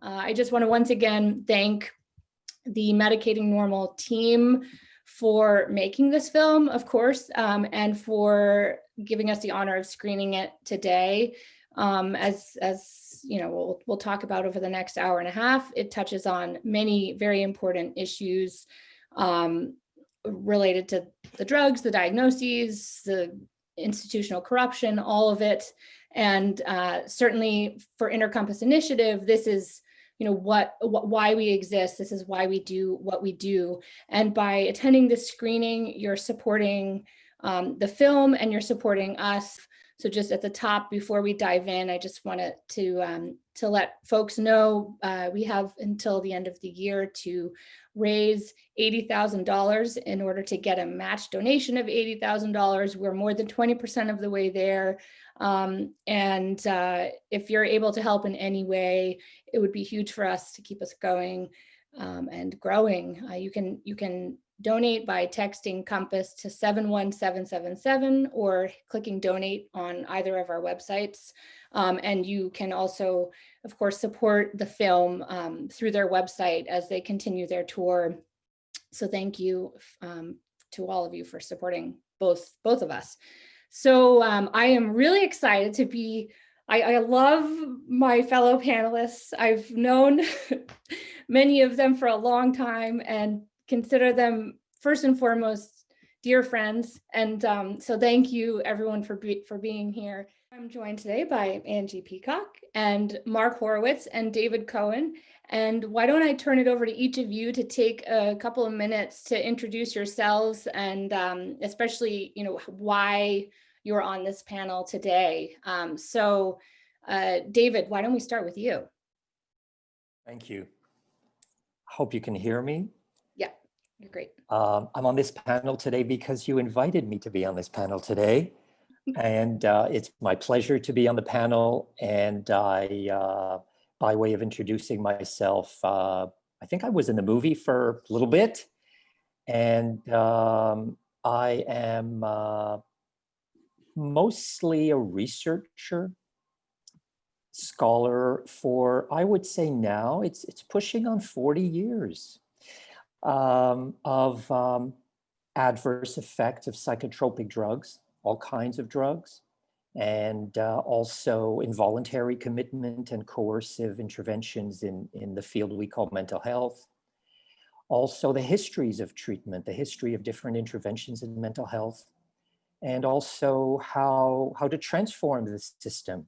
I just want to once again thank the Medicating Normal team for making this film, of course, and for giving us the honor of screening it today. As you know, we'll talk about over the next hour and a half. It touches on many very important issues related to the drugs, the diagnoses, the institutional corruption, all of it. And certainly for Intercompass Initiative, this is, you know, why we exist. This is why we do what we do. And by attending this screening, you're supporting the film and you're supporting us. So just at the top, before we dive in, I just wanted to let folks know we have until the end of the year to raise $80,000 in order to get a match donation of $80,000. We're more than 20% of the way there. And if you're able to help in any way, it would be huge for us to keep us going and growing. You can donate by texting Compass to 71777 or clicking donate on either of our websites. And you can also, of course, support the film through their website as they continue their tour. So thank you to all of you for supporting both of us. So I am really excited to be, I love my fellow panelists. I've known many of them for a long time and consider them first and foremost dear friends. And so thank you everyone for being here. I'm joined today by Angie Peacock and Mark Horowitz and David Cohen. And why don't I turn it over to each of you to take a couple of minutes to introduce yourselves and especially, you know, why you're on this panel today. David, why don't we start with you? Thank you. Hope you can hear me. Yeah, you're great. I'm on this panel today because you invited me to be on this panel today. And it's my pleasure to be on the panel. And I, by way of introducing myself, I think I was in the movie for a little bit. And I am mostly a researcher, scholar for, I would say now, it's pushing on 40 years of adverse effects of psychotropic drugs, all kinds of drugs, and also involuntary commitment and coercive interventions in the field we call mental health. Also the histories of treatment, the history of different interventions in mental health, and also how to transform the system.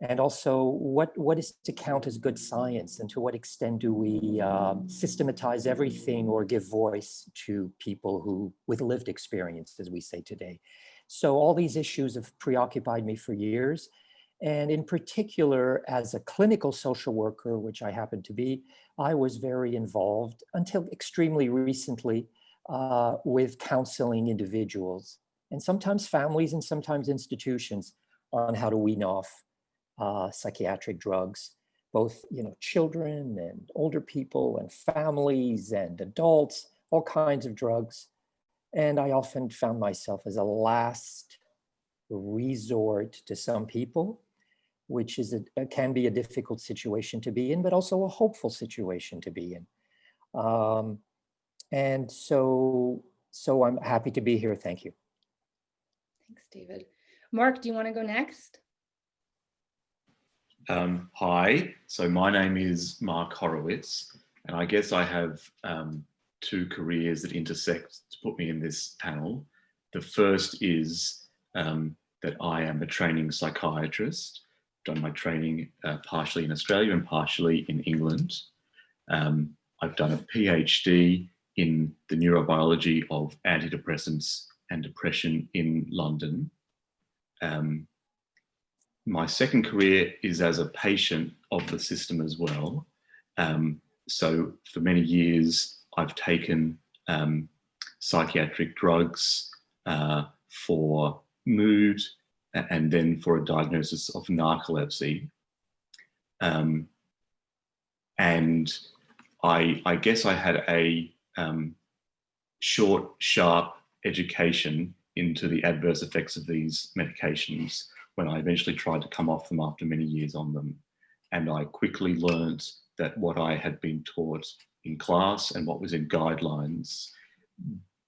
And also what is to count as good science, and to what extent do we systematize everything or give voice to people who with lived experience, as we say today. So all these issues have preoccupied me for years. And in particular, as a clinical social worker, which I happen to be, I was very involved until extremely recently with counseling individuals and sometimes families and sometimes institutions on how to wean off psychiatric drugs, both children and older people and families and adults, all kinds of drugs. And I often found myself as a last resort to some people, which is can be a difficult situation to be in, but also a hopeful situation to be in. And so I'm happy to be here. Thank you. Thanks, David. Mark, do you want to go next? Hi, so my name is Mark Horowitz, and I guess I have two careers that intersect to put me in this panel. The first is that I am a training psychiatrist. I've done my training partially in Australia and partially in England. I've done a PhD in the neurobiology of antidepressants and depression in London. My second career is as a patient of the system as well. So for many years, I've taken psychiatric drugs for mood and then for a diagnosis of narcolepsy. And I guess I had a short, sharp education into the adverse effects of these medications when I eventually tried to come off them after many years on them. And I quickly learned that what I had been taught in class and what was in guidelines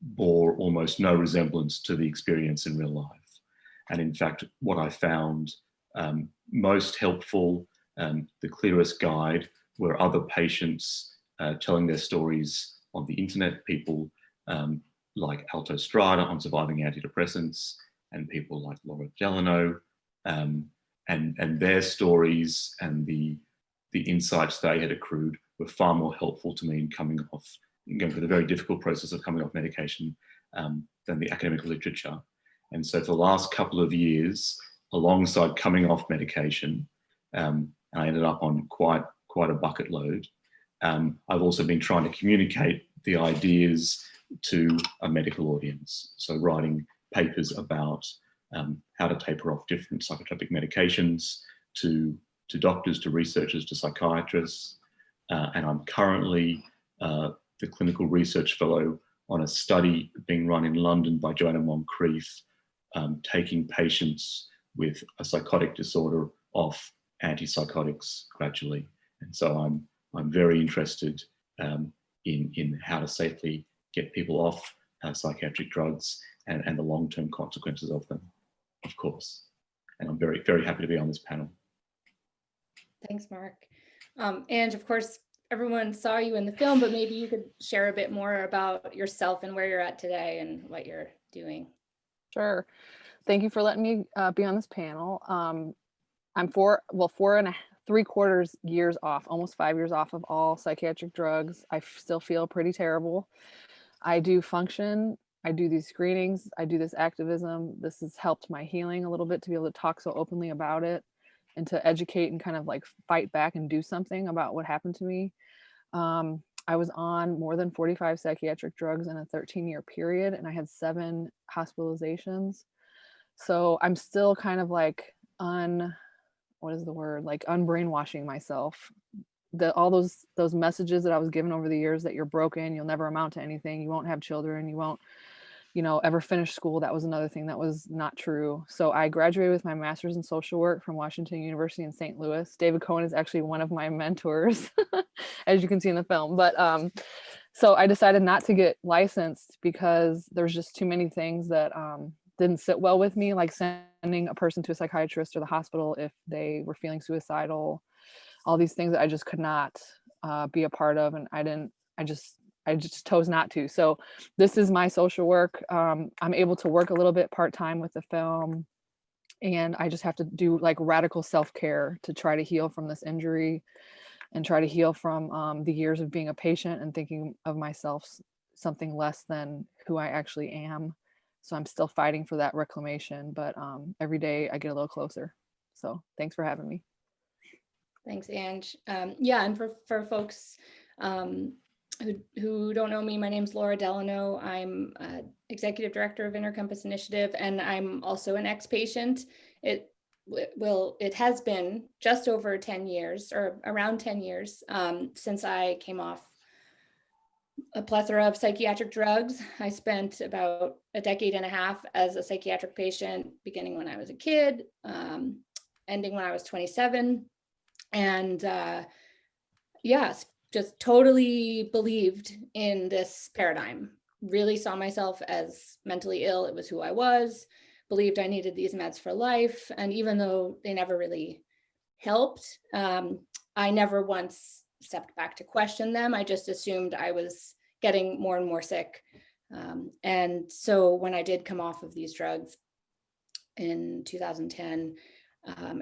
bore almost no resemblance to the experience in real life. And in fact, what I found most helpful, the clearest guide, were other patients telling their stories on the internet, people like Alto Strada on surviving antidepressants, and people like Laura Delano, and their stories and the insights they had accrued were far more helpful to me in going through the very difficult process of coming off medication than the academic literature. And so for the last couple of years, alongside coming off medication, and I ended up on quite a bucket load, I've also been trying to communicate the ideas to a medical audience. So writing papers about how to taper off different psychotropic medications to doctors, to researchers, to psychiatrists. And I'm currently the clinical research fellow on a study being run in London by Joanna Moncrief, taking patients with a psychotic disorder off antipsychotics gradually. And so I'm very interested in how to safely get people off psychiatric drugs and the long-term consequences of them, of course. And I'm very, very happy to be on this panel. Thanks, Mark. And of course, everyone saw you in the film, but maybe you could share a bit more about yourself and where you're at today and what you're doing. Sure. Thank you for letting me be on this panel. I'm 4.75 years off, almost 5 years off of all psychiatric drugs. I still feel pretty terrible. I do function. I do these screenings. I do this activism. This has helped my healing a little bit to be able to talk so openly about it and to educate and kind of like fight back and do something about what happened to me. I was on more than 45 psychiatric drugs in a 13-year period, and I had 7 hospitalizations. So I'm still kind of like unbrainwashing myself. All those messages that I was given over the years that you're broken, you'll never amount to anything, you won't have children, you won't, ever finish school. That was another thing that was not true. So I graduated with my master's in social work from Washington University in St. Louis. David Cohen is actually one of my mentors, as you can see in the film. But so I decided not to get licensed because there's just too many things that didn't sit well with me, like sending a person to a psychiatrist or the hospital if they were feeling suicidal, all these things that I just could not be a part of. And I just chose not to. So this is my social work. I'm able to work a little bit part-time with the film, and I just have to do like radical self-care to try to heal from this injury and try to heal from the years of being a patient and thinking of myself something less than who I actually am. So I'm still fighting for that reclamation, but every day I get a little closer. So thanks for having me. Thanks, Ange. Yeah, and for folks who don't know me, my name's Laura Delano. I'm executive director of Intercompass Initiative, and I'm also an ex-patient. It has been just over 10 years, or around 10 years, since I came off a plethora of psychiatric drugs. I spent about a decade and a half as a psychiatric patient, beginning when I was a kid, ending when I was 27. And yes, just totally believed in this paradigm, really saw myself as mentally ill. It was who I was, believed I needed these meds for life. And even though they never really helped, I never once stepped back to question them. I just assumed I was getting more and more sick. And so when I did come off of these drugs in 2010,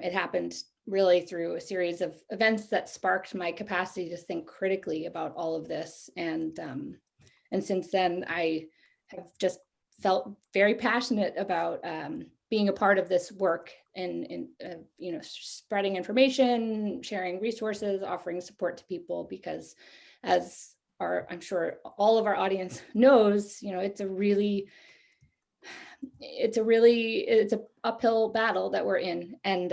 it happened really through a series of events that sparked my capacity to think critically about all of this. And since then, I have just felt very passionate about being a part of this work in spreading information, sharing resources, offering support to people, because as I'm sure all of our audience knows, it's an uphill battle that we're in. And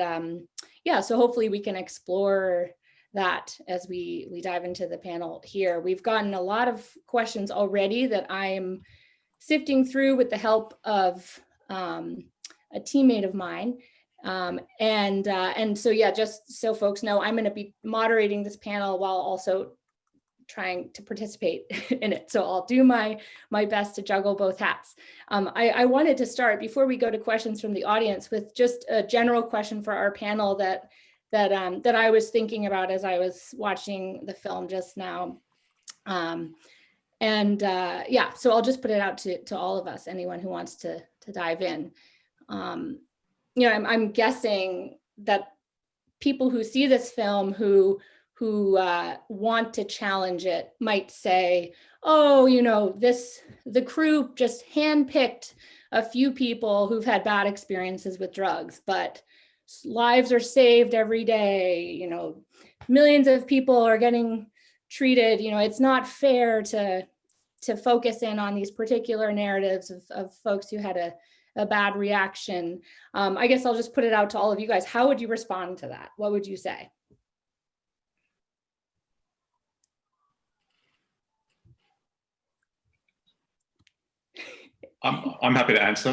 so hopefully we can explore that as we dive into the panel here. We've gotten a lot of questions already that I'm sifting through with the help of a teammate of mine. And so, yeah, just so folks know, I'm going to be moderating this panel while also trying to participate in it. So I'll do my best to juggle both hats. I wanted to start, before we go to questions from the audience, with just a general question for our panel that I was thinking about as I was watching the film just now. Yeah, so I'll just put it out to all of us, anyone who wants to dive in. You know, I'm guessing that people who see this film who want to challenge it might say, oh, you know, the crew just handpicked a few people who've had bad experiences with drugs, but lives are saved every day. You know, millions of people are getting treated. You know, it's not fair to focus in on these particular narratives of folks who had a bad reaction. I guess I'll just put it out to all of you guys. How would you respond to that? What would you say? I'm happy to answer.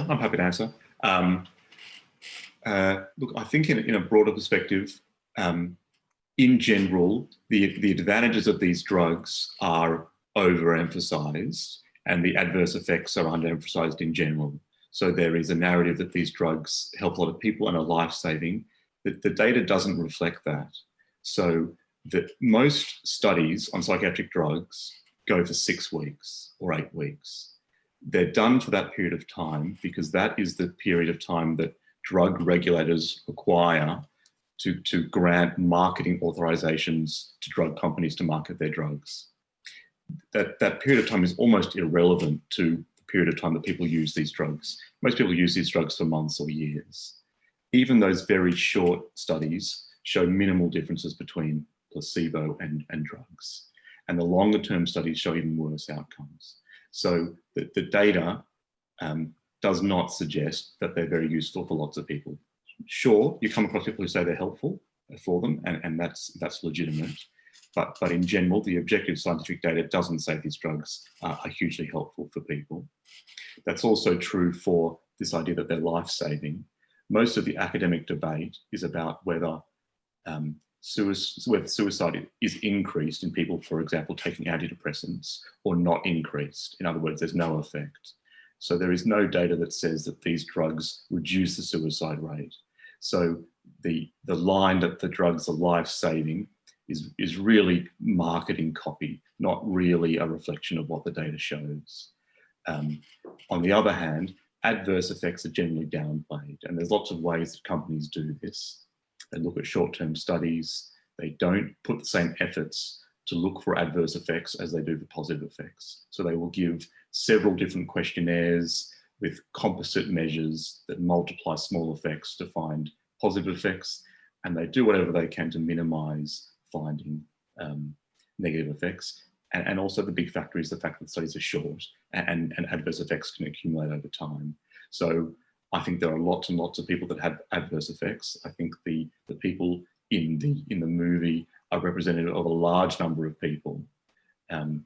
Look, I think in a broader perspective, in general, the advantages of these drugs are overemphasized and the adverse effects are underemphasized in general. So there is a narrative that these drugs help a lot of people and are life-saving. The data doesn't reflect that. So that most studies on psychiatric drugs go for 6 weeks or 8 weeks. They're done for that period of time because that is the period of time that drug regulators require to grant marketing authorizations to drug companies to market their drugs. That period of time is almost irrelevant to the period of time that people use these drugs. Most people use these drugs for months or years. Even those very short studies show minimal differences between placebo and drugs. And the longer term studies show even worse outcomes. So the data does not suggest that they're very useful for lots of people. Sure, you come across people who say they're helpful for them, and that's legitimate. But in general, the objective scientific data doesn't say these drugs are hugely helpful for people. That's also true for this idea that they're life-saving. Most of the academic debate is about whether suicide is increased in people, for example, taking antidepressants, or not increased. In other words, there's no effect. So there is no data that says that these drugs reduce the suicide rate. So the line that the drugs are life-saving is really marketing copy, not really a reflection of what the data shows. On the other hand, adverse effects are generally downplayed, and there's lots of ways that companies do this. They look at short-term studies. They don't put the same efforts to look for adverse effects as they do for positive effects. So they will give several different questionnaires with composite measures that multiply small effects to find positive effects, and they do whatever they can to minimize finding negative effects. And also the big factor is the fact that studies are short and adverse effects can accumulate over time. So I think there are lots and lots of people that have adverse effects. I think the people in the movie are representative of a large number of people, and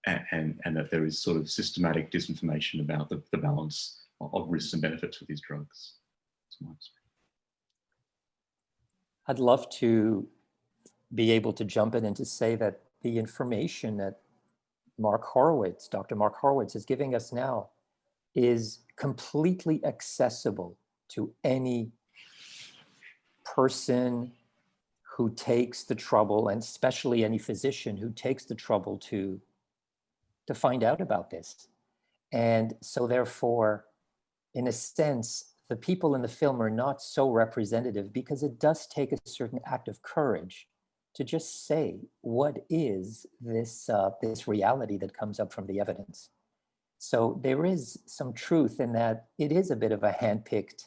that there is sort of systematic disinformation about the balance of risks and benefits for these drugs. I'd love to be able to jump in and to say that the information that Dr. Mark Horowitz is giving us now is completely accessible to any person who takes the trouble, and especially any physician who takes the trouble to find out about this. And so therefore, in a sense, the people in the film are not so representative because it does take a certain act of courage to just say, what is this, this reality that comes up from the evidence? So there is some truth in that it is a bit of a handpicked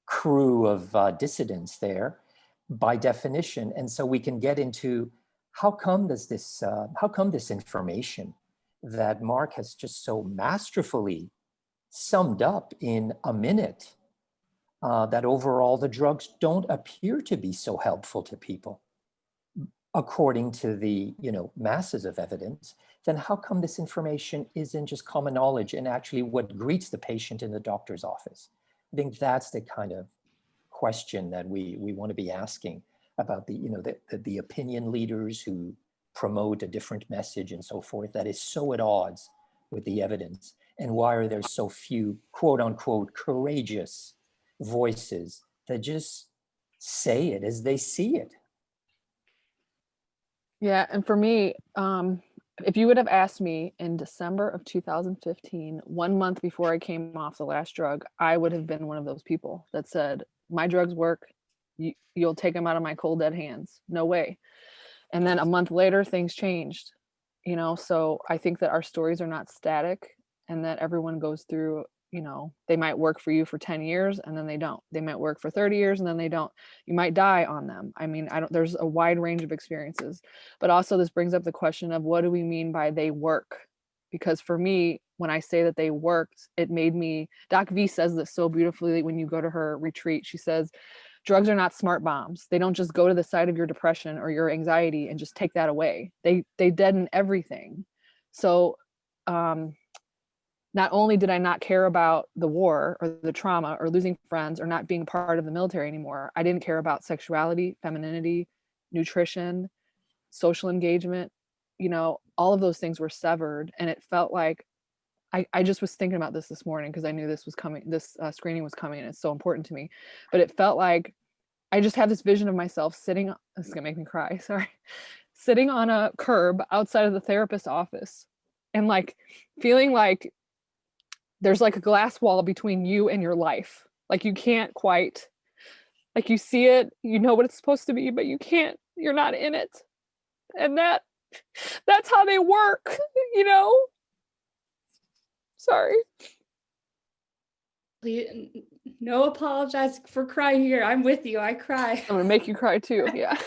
crew of dissidents there by definition. And so we can get into how come this information that Mark has just so masterfully summed up in a minute, that overall the drugs don't appear to be so helpful to people, according to the masses of evidence, then how come this information isn't just common knowledge and actually what greets the patient in the doctor's office? I think that's the kind of question that we want to be asking about the opinion leaders who promote a different message and so forth that is so at odds with the evidence, and why are there so few quote unquote courageous voices that just say it as they see it? Yeah, and for me, if you would have asked me in December of 2015, 1 month before I came off the last drug, I would have been one of those people that said, my drugs work, you'll take them out of my cold dead hands. No way. And then a month later, things changed, so I think that our stories are not static, and that everyone goes through, they might work for you for 10 years and then they don't. They might work for 30 years and then they don't. You might die on them. I mean, there's a wide range of experiences, but also this brings up the question of, what do we mean by they work? Because for me, when I say that they worked, it made me, Doc V says this so beautifully when you go to her retreat. She says, drugs are not smart bombs. They don't just go to the side of your depression or your anxiety and just take that away. They deaden everything. So not only did I not care about the war or the trauma or losing friends or not being part of the military anymore, I didn't care about sexuality, femininity, nutrition, social engagement. All of those things were severed. And it felt like, I just was thinking about this morning because I knew this was coming, this screening was coming, and it's so important to me. But it felt like I just had this vision of myself sitting, this is gonna make me cry, sorry, sitting on a curb outside of the therapist's office, and like feeling like there's like a glass wall between you and your life. Like you can't quite, like you see it, you know what it's supposed to be, but you can't, you're not in it. And that's how they work, Sorry. Please, no apologize for crying here. I'm with you. I cry. I'm gonna make you cry too. Yeah.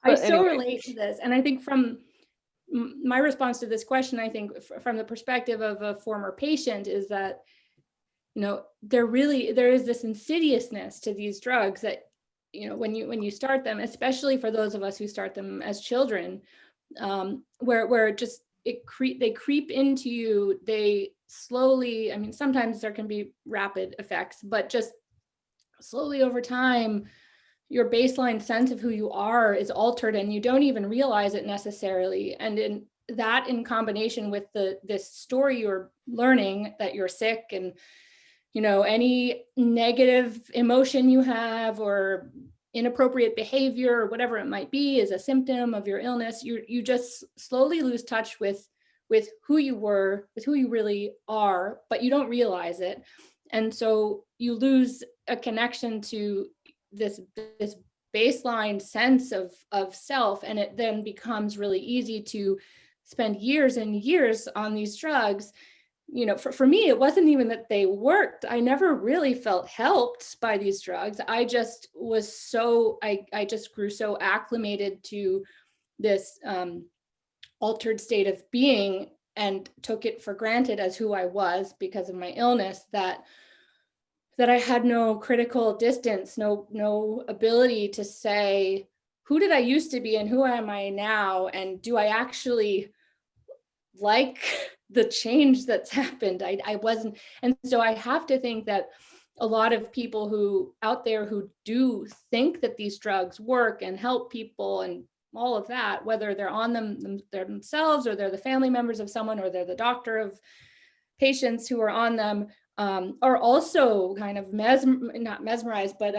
I so relate to this. And I think from my response to this question, I think from the perspective of a former patient, is that, there is this insidiousness to these drugs that, when you start them, especially for those of us who start them as children, where just they creep into you. They slowly, I mean, sometimes there can be rapid effects, but just slowly over time, your baseline sense of who you are is altered and you don't even realize it necessarily. And in combination with this story you're learning that you're sick, and any negative emotion you have or inappropriate behavior or whatever it might be is a symptom of your illness, you just slowly lose touch with who you were, with who you really are, but you don't realize it. And so you lose a connection to this baseline sense of self, and it then becomes really easy to spend years and years on these drugs. For me, it wasn't even that they worked. I never really felt helped by these drugs. I just was I just grew so acclimated to this altered state of being and took it for granted as who I was because of my illness, that I had no critical distance, no ability to say, who did I used to be and who am I now? And do I actually like the change that's happened? I wasn't. And so I have to think that a lot of people who out there who do think that these drugs work and help people and all of that, whether they're on them themselves or they're the family members of someone or they're the doctor of patients who are on them, are also kind of not mesmerized, but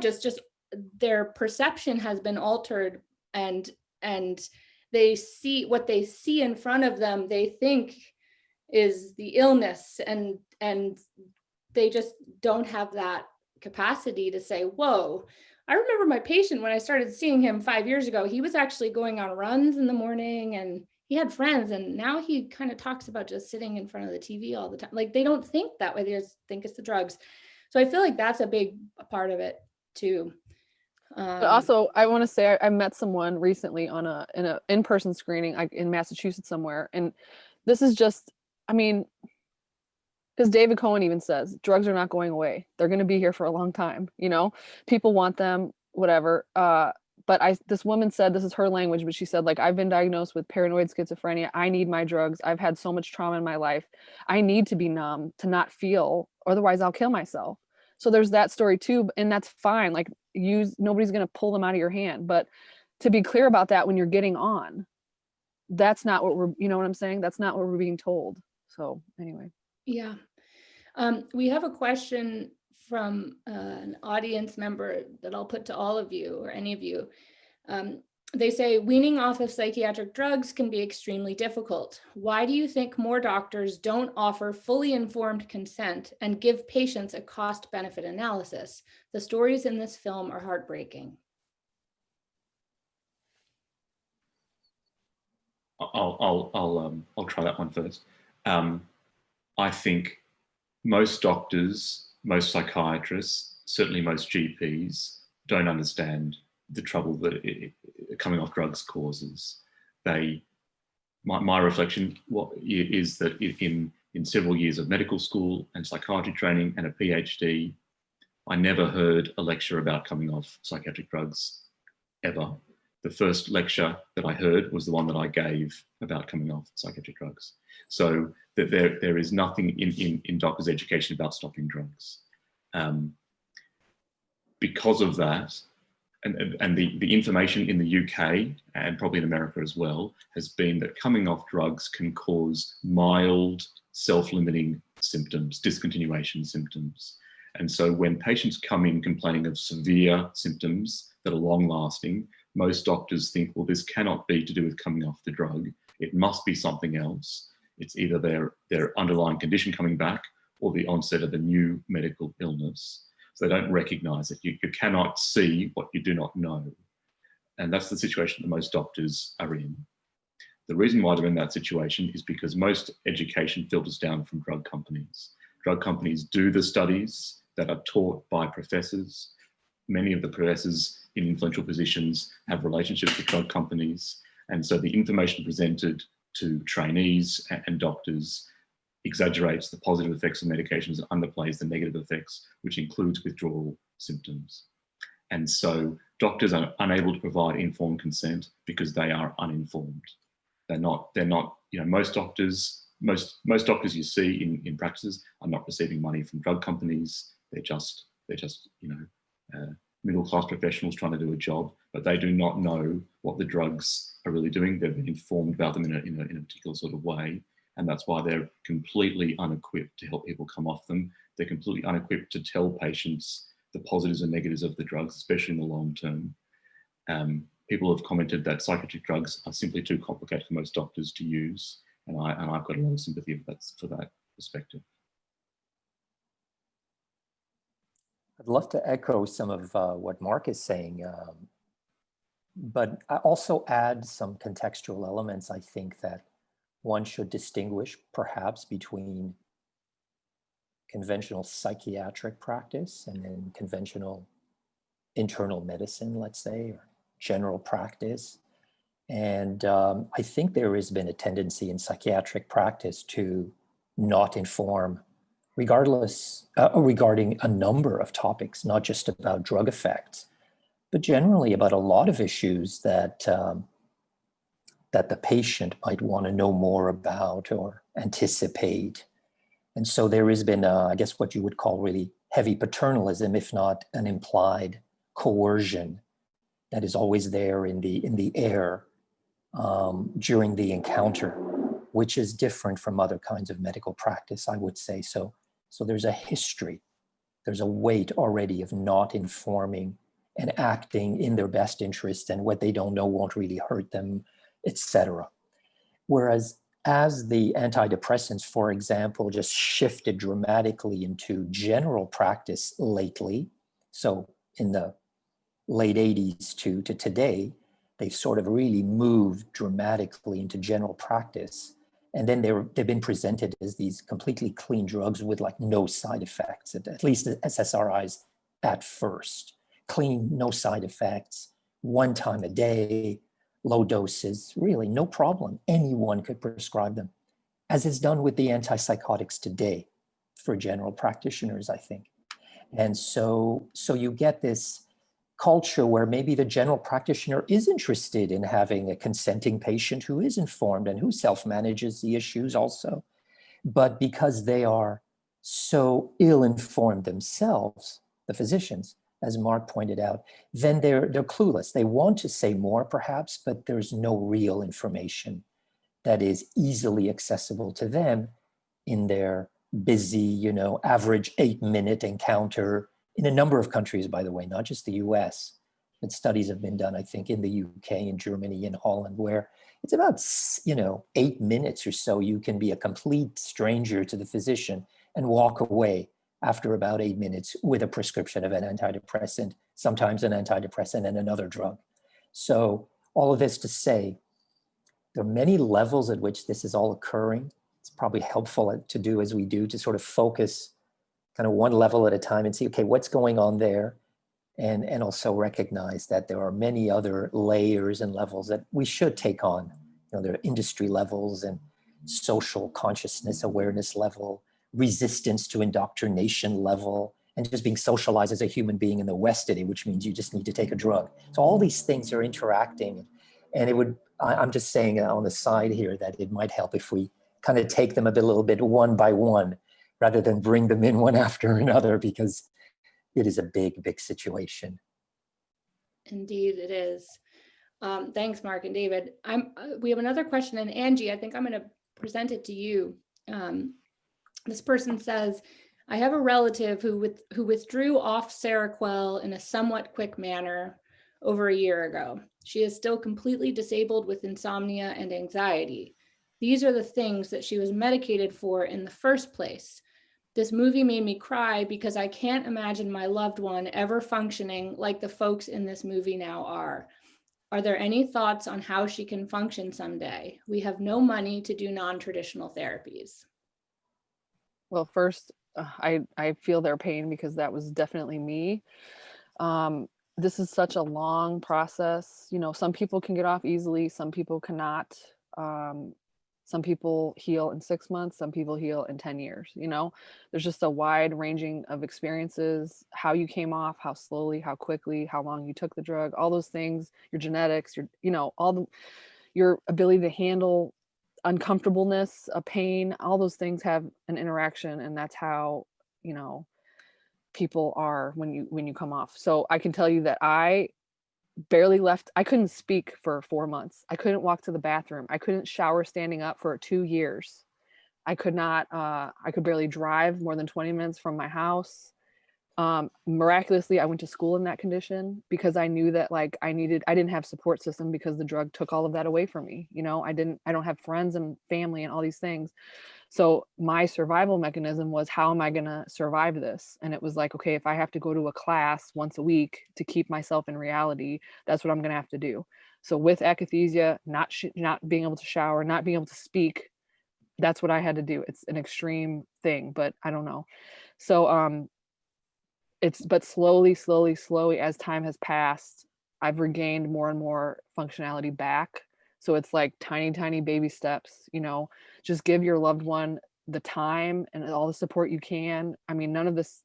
just their perception has been altered, and they see what they see in front of them, they think is the illness, and they just don't have that capacity to say, whoa, I remember my patient when I started seeing him 5 years ago, he was actually going on runs in the morning and he had friends, and now he kind of talks about just sitting in front of the TV all the time. Like, they don't think that way, they just think it's the drugs. So I feel like that's a big part of it too. But also, I want to say I met someone recently in an in-person screening in Massachusetts somewhere, and this is just, I mean, because David Cohen even says drugs are not going away; they're going to be here for a long time. People want them, whatever. But this woman said, this is her language, but she said, like, I've been diagnosed with paranoid schizophrenia. I need my drugs. I've had so much trauma in my life. I need to be numb to not feel, otherwise I'll kill myself. So there's that story too, and that's fine. Like nobody's going to pull them out of your hand, but to be clear about that when you're getting on, that's not what you know what I'm saying? That's not what we're being told. So anyway. Yeah. We have a question from an audience member that I'll put to all of you or any of you. They say, weaning off of psychiatric drugs can be extremely difficult. Why do you think more doctors don't offer fully informed consent and give patients a cost-benefit analysis? The stories in this film are heartbreaking. I'll try that one first. I think most doctors, most psychiatrists, certainly most GPs don't understand the trouble that coming off drugs causes. My reflection is that in several years of medical school and psychiatry training and a PhD, I never heard a lecture about coming off psychiatric drugs ever. The first lecture that I heard was the one that I gave about coming off psychiatric drugs. So that there is nothing in doctors' education about stopping drugs. Because of that, and the information in the UK and probably in America as well has been that coming off drugs can cause mild self-limiting symptoms, discontinuation symptoms. And so when patients come in complaining of severe symptoms that are long-lasting, most doctors think, well, this cannot be to do with coming off the drug. It must be something else. It's either their underlying condition coming back or the onset of a new medical illness. So they don't recognize it. You cannot see what you do not know. And that's the situation that most doctors are in. The reason why they're in that situation is because most education filters down from drug companies. Drug companies do the studies that are taught by professors. Many of the professors in influential positions have relationships with drug companies. And so the information presented to trainees and doctors exaggerates the positive effects of medications and underplays the negative effects, which includes withdrawal symptoms. And so doctors are unable to provide informed consent because they are uninformed. They're not, most doctors you see in practices are not receiving money from drug companies. They're just middle-class professionals trying to do a job, but they do not know what the drugs are really doing. They've been informed about them in a particular sort of way. And that's why they're completely unequipped to help people come off them. They're completely unequipped to tell patients the positives and negatives of the drugs, especially in the long term. People have commented that psychiatric drugs are simply too complicated for most doctors to use. And I've got a lot of sympathy for that perspective. I'd love to echo some of what Mark is saying, but I also add some contextual elements. I think that one should distinguish perhaps between conventional psychiatric practice and then conventional internal medicine, let's say, or general practice. And I think there has been a tendency in psychiatric practice to not inform regarding a number of topics, not just about drug effects, but generally about a lot of issues that that the patient might want to know more about or anticipate. And so there has been, I guess, what you would call really heavy paternalism, if not an implied coercion that is always there in the air during the encounter, which is different from other kinds of medical practice, I would say. So there's a history, there's a weight already of not informing and acting in their best interest, and what they don't know won't really hurt them, etc. Whereas as the antidepressants, for example, just shifted dramatically into general practice lately, so in the late 80s to today, they've sort of really moved dramatically into general practice. And then they've been presented as these completely clean drugs with like no side effects, at least the SSRIs at first. Clean, no side effects, 1 time a day, low doses, really no problem. Anyone could prescribe them, as is done with the antipsychotics today for general practitioners, I think. And so you get this culture where maybe the general practitioner is interested in having a consenting patient who is informed and who self-manages the issues also. But because they are so ill-informed themselves, the physicians, as Mark pointed out, then they're clueless. They want to say more perhaps, but there's no real information that is easily accessible to them in their busy, average 8-minute encounter in a number of countries, by the way, not just the US, but studies have been done, I think, in the UK, in Germany, in Holland, where it's about, 8 minutes or so. You can be a complete stranger to the physician and walk away after about 8 minutes with a prescription of an antidepressant, sometimes an antidepressant and another drug. So all of this to say, there are many levels at which this is all occurring. It's probably helpful to do as we do, to sort of focus kind of one level at a time and see, okay, what's going on there? And also recognize that there are many other layers and levels that we should take on. There are industry levels and social consciousness awareness level, resistance to indoctrination level, and just being socialized as a human being in the West today, which means you just need to take a drug. So all these things are interacting. And I'm just saying on the side here that it might help if we kind of take them a little bit one by one, rather than bring them in one after another, because it is a big, big situation. Indeed, it is. Thanks, Mark and David. We have another question, and Angie, I think I'm going to present it to you. This person says, I have a relative who withdrew off Seroquel in a somewhat quick manner over a year ago. She is still completely disabled with insomnia and anxiety. These are the things that she was medicated for in the first place. This movie made me cry because I can't imagine my loved one ever functioning like the folks in this movie now are. Are there any thoughts on how she can function someday? We have no money to do non-traditional therapies. Well, first, I feel their pain because that was definitely me. This is such a long process. Some people can get off easily, some people cannot. Some people heal in 6 months, some people heal in 10 years. There's just a wide ranging of experiences, how you came off, how slowly, how quickly, how long you took the drug, all those things, your genetics, your ability to handle uncomfortableness, a pain, all those things have an interaction. And that's how, people are when you come off. So I can tell you that I couldn't speak for 4 months. I couldn't walk to the bathroom. I couldn't shower standing up for 2 years. I could barely drive more than 20 minutes from my house. Miraculously, I went to school in that condition because I knew that I didn't have support system because the drug took all of that away from me. I don't have friends and family and all these things. So my survival mechanism was, how am I going to survive this? And it was like, okay, if I have to go to a class once a week to keep myself in reality, that's what I'm going to have to do. So with akathisia, not being able to shower, not being able to speak, that's what I had to do. It's an extreme thing, but I don't know. So, but slowly as time has passed, I've regained more and more functionality back. So it's like tiny baby steps, just give your loved one the time and all the support you can. I mean, none of this,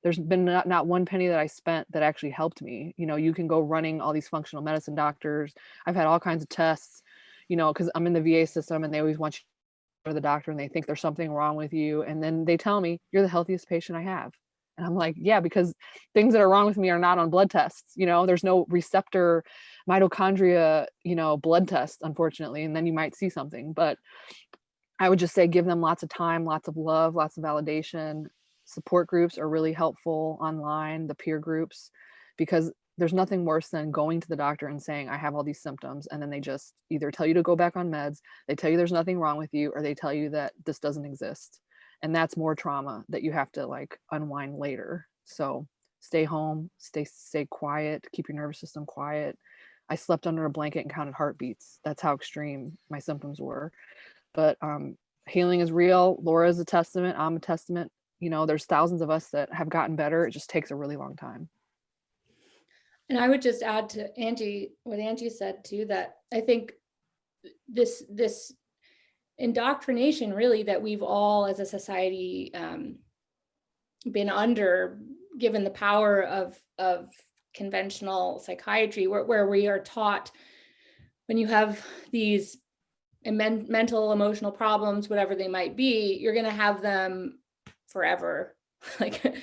there's been not one penny that I spent that actually helped me. You can go running all these functional medicine doctors. I've had all kinds of tests, because I'm in the VA system and they always want you to go to the doctor and they think there's something wrong with you. And then they tell me, you're the healthiest patient I have. And I'm like, yeah, because things that are wrong with me are not on blood tests. There's no receptor mitochondria, blood test, unfortunately. And then you might see something. But I would just say, give them lots of time, lots of love, lots of validation. Support groups are really helpful online, the peer groups, because there's nothing worse than going to the doctor and saying, I have all these symptoms. And then they just either tell you to go back on meds, they tell you there's nothing wrong with you, or they tell you that this doesn't exist. And that's more trauma that you have to unwind later. So stay home, stay quiet, keep your nervous system quiet. I slept under a blanket and counted heartbeats. That's how extreme my symptoms were. But healing is real. Laura is a testament. I'm a testament. There's thousands of us that have gotten better. It just takes a really long time. And I would just add to Angie, what Angie said too, that I think this indoctrination really that we've all as a society been under, given the power of conventional psychiatry, where we are taught when you have these mental, emotional problems, whatever they might be, you're going to have them forever. Like,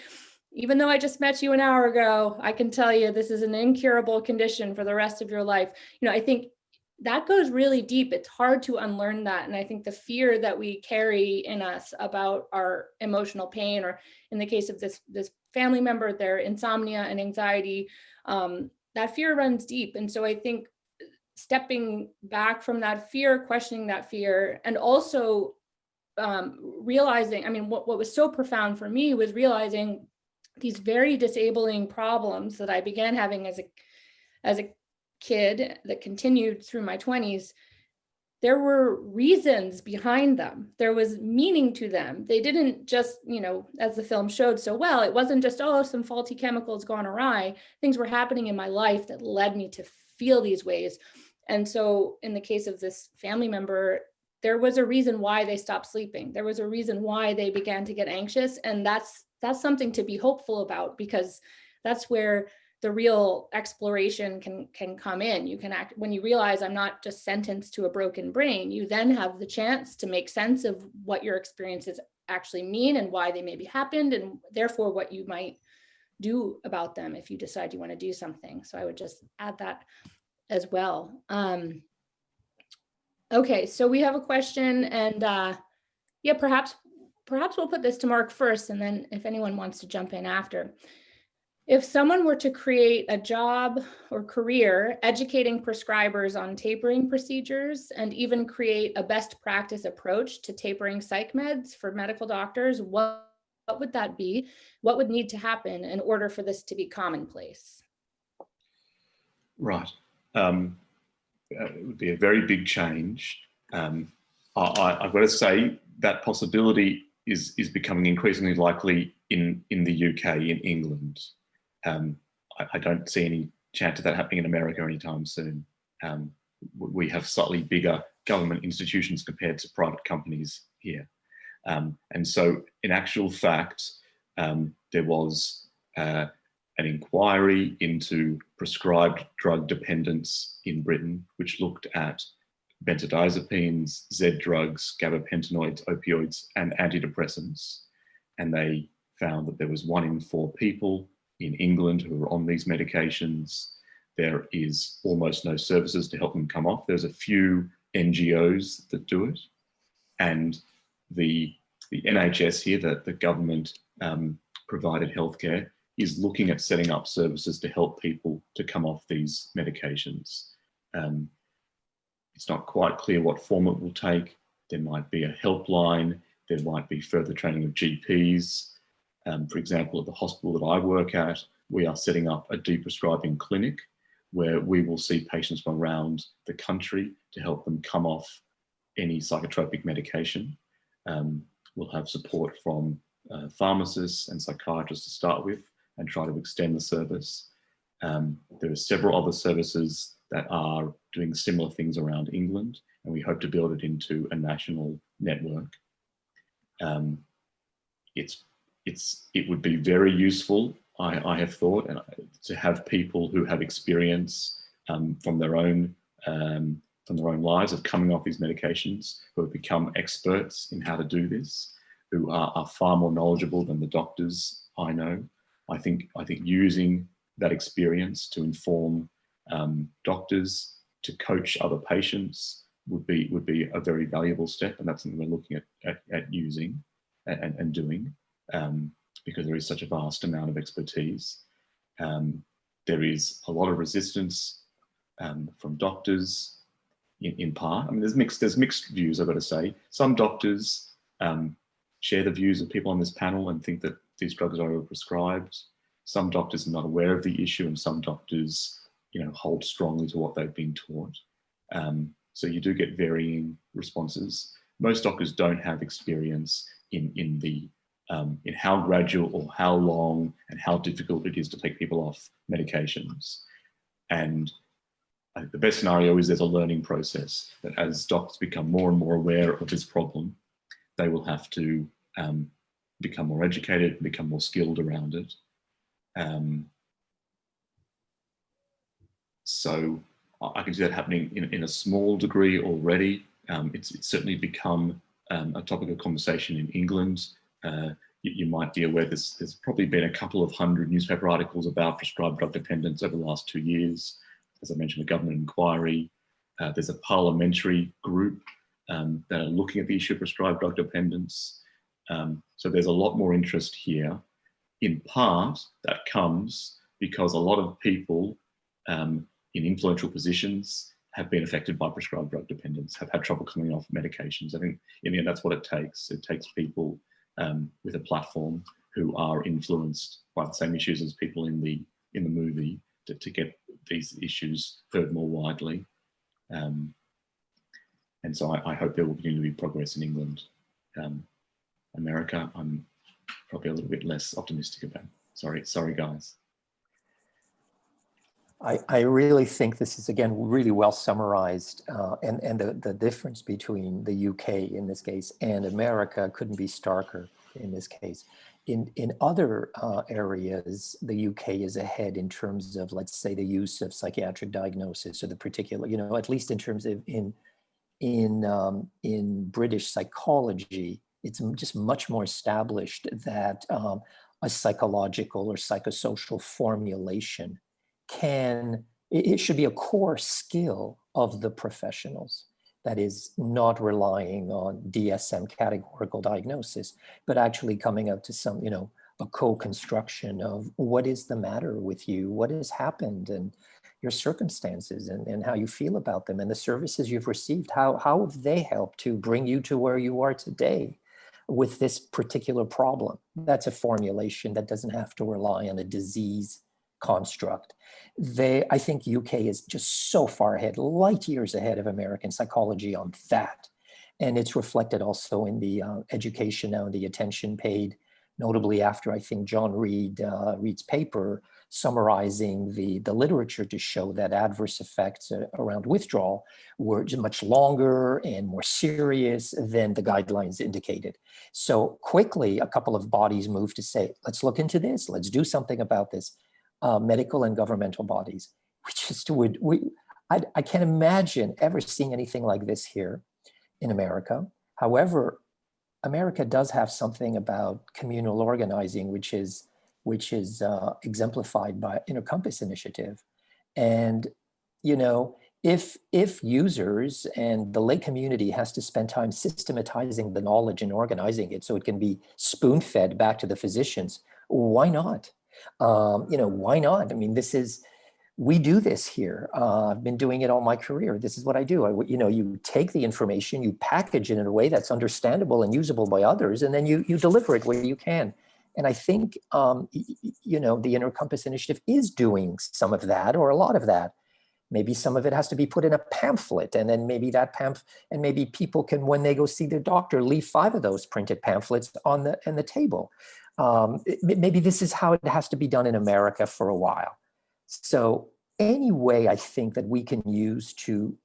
even though I just met you an hour ago, I can tell you this is an incurable condition for the rest of your life. You know, I think that goes really deep. It's hard to unlearn that. And I think the fear that we carry in us about our emotional pain, or in the case of this family member, their insomnia and anxiety, that fear runs deep. And so I think stepping back from that fear, questioning that fear, and also realizing, I mean, what was so profound for me was realizing these very disabling problems that I began having as a kid that continued through my 20s. There were reasons behind them. There was meaning to them. They didn't just, you know, as the film showed so well, it wasn't just, oh, some faulty chemicals gone awry. Things were happening in my life that led me to feel these ways. And so in the case of this family member, there was a reason why they stopped sleeping. There was a reason why they began to get anxious. And that's something to be hopeful about, because that's where the real exploration can come in. You can act when you realize I'm not just sentenced to a broken brain. You then have the chance to make sense of what your experiences actually mean and why they maybe happened, and therefore what you might do about them if you decide you want to do something. So I would just add that as well. Okay, so we have a question, and yeah, perhaps we'll put this to Mark first, and then if anyone wants to jump in after. If someone were to create a job or career educating prescribers on tapering procedures, and even create a best practice approach to tapering psych meds for medical doctors, what would that be? What would need to happen in order for this to be commonplace? Right. It would be a very big change. I've got to say that possibility is becoming increasingly likely in the UK, in England. I don't see any chance of that happening in America anytime soon. We have slightly bigger government institutions compared to private companies here. And so in actual fact, there was an inquiry into prescribed drug dependence in Britain, which looked at benzodiazepines, Z drugs, gabapentinoids, opioids, and antidepressants. And they found that there was 1 in 4 people in England who are on these medications. There is almost no services to help them come off. There's a few NGOs that do it. And the NHS here, the government provided healthcare, is looking at setting up services to help people to come off these medications. It's not quite clear what form it will take. There might be a helpline. There might be further training of GPs. For example, at the hospital that I work at, we are setting up a deprescribing clinic where we will see patients from around the country to help them come off any psychotropic medication. We'll have support from pharmacists and psychiatrists to start with and try to extend the service. There are several other services that are doing similar things around England, and we hope to build it into a national network. It would be very useful, I have thought, to have people who have experience from their own lives of coming off these medications, who have become experts in how to do this, who are far more knowledgeable than the doctors I know. I think using that experience to inform doctors, to coach other patients would be a very valuable step, and that's something we're looking at using and doing. Because there is such a vast amount of expertise. There is a lot of resistance from doctors in part. I mean, there's mixed views, I've got to say. Some doctors share the views of people on this panel and think that these drugs are overprescribed. Some doctors are not aware of the issue, and some doctors, hold strongly to what they've been taught. So you do get varying responses. Most doctors don't have experience in how gradual or how long and how difficult it is to take people off medications. And I think the best scenario is there's a learning process, that as doctors become more and more aware of this problem, they will have to become more educated, become more skilled around it. So I can see that happening in a small degree already. It's certainly become a topic of conversation in England. you might be aware there's probably been a couple of hundred newspaper articles about prescribed drug dependence over the last 2 years. As I mentioned, a government inquiry. There's a parliamentary group that are looking at the issue of prescribed drug dependence. So there's a lot more interest here. In part, that comes because a lot of people in influential positions have been affected by prescribed drug dependence, have had trouble coming off medications. I think in the end, that's what it takes. It takes people with a platform who are influenced by the same issues as people in the movie to get these issues heard more widely. And so I hope there will continue to be progress in England. America, I'm probably a little bit less optimistic about. Sorry, guys. I really think this is, again, really well summarized, and the difference between the UK in this case and America couldn't be starker in this case. In other areas, the UK is ahead in terms of, let's say, the use of psychiatric diagnosis, or the particular, at least in terms of in British psychology, it's just much more established that a psychological or psychosocial formulation it should be a core skill of the professionals. That is, not relying on DSM categorical diagnosis, but actually coming up to some, a co-construction of what is the matter with you, what has happened, and your circumstances, and how you feel about them, and the services you've received. How have they helped to bring you to where you are today with this particular problem? That's a formulation that doesn't have to rely on a disease construct. I think UK is just so far ahead, light years ahead of American psychology on that. And it's reflected also in the education now, the attention paid, notably after, I think, John Reed's paper summarizing the literature to show that adverse effects around withdrawal were much longer and more serious than the guidelines indicated. So quickly, a couple of bodies moved to say, let's look into this, let's do something about this. Medical and governmental bodies. I can't imagine ever seeing anything like this here in America. However, America does have something about communal organizing, which is exemplified by Compass Initiative. And if users and the lay community has to spend time systematizing the knowledge and organizing it so it can be spoon-fed back to the physicians, why not? Why not? I mean, we do this here. I've been doing it all my career. This is what I do. You take the information, you package it in a way that's understandable and usable by others, and then you deliver it where you can. And I think, the Compass Initiative is doing some of that, or a lot of that. Maybe some of it has to be put in a pamphlet, and then maybe and maybe people can, when they go see their doctor, leave 5 of those printed pamphlets on the table. Maybe this is how it has to be done in America for a while. So any way I think that we can use to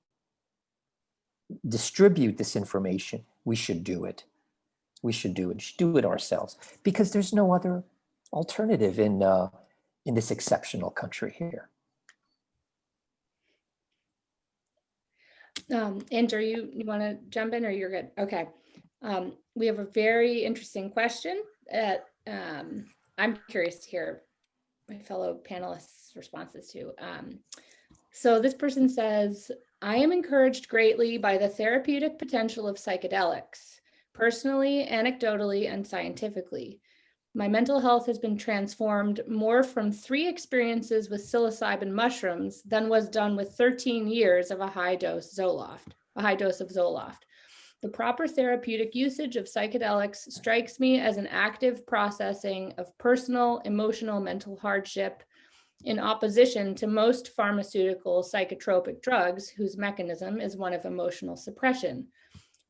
distribute this information, we should do it. We should do it ourselves, because there's no other alternative in this exceptional country here. Andrew, you want to jump in, or you're good? Okay. We have a very interesting question that I'm curious to hear my fellow panelists' responses to. So this person says, I am encouraged greatly by the therapeutic potential of psychedelics, personally, anecdotally, and scientifically. My mental health has been transformed more from 3 experiences with psilocybin mushrooms than was done with 13 years of a high dose of Zoloft. The proper therapeutic usage of psychedelics strikes me as an active processing of personal, emotional, mental hardship, in opposition to most pharmaceutical psychotropic drugs whose mechanism is one of emotional suppression.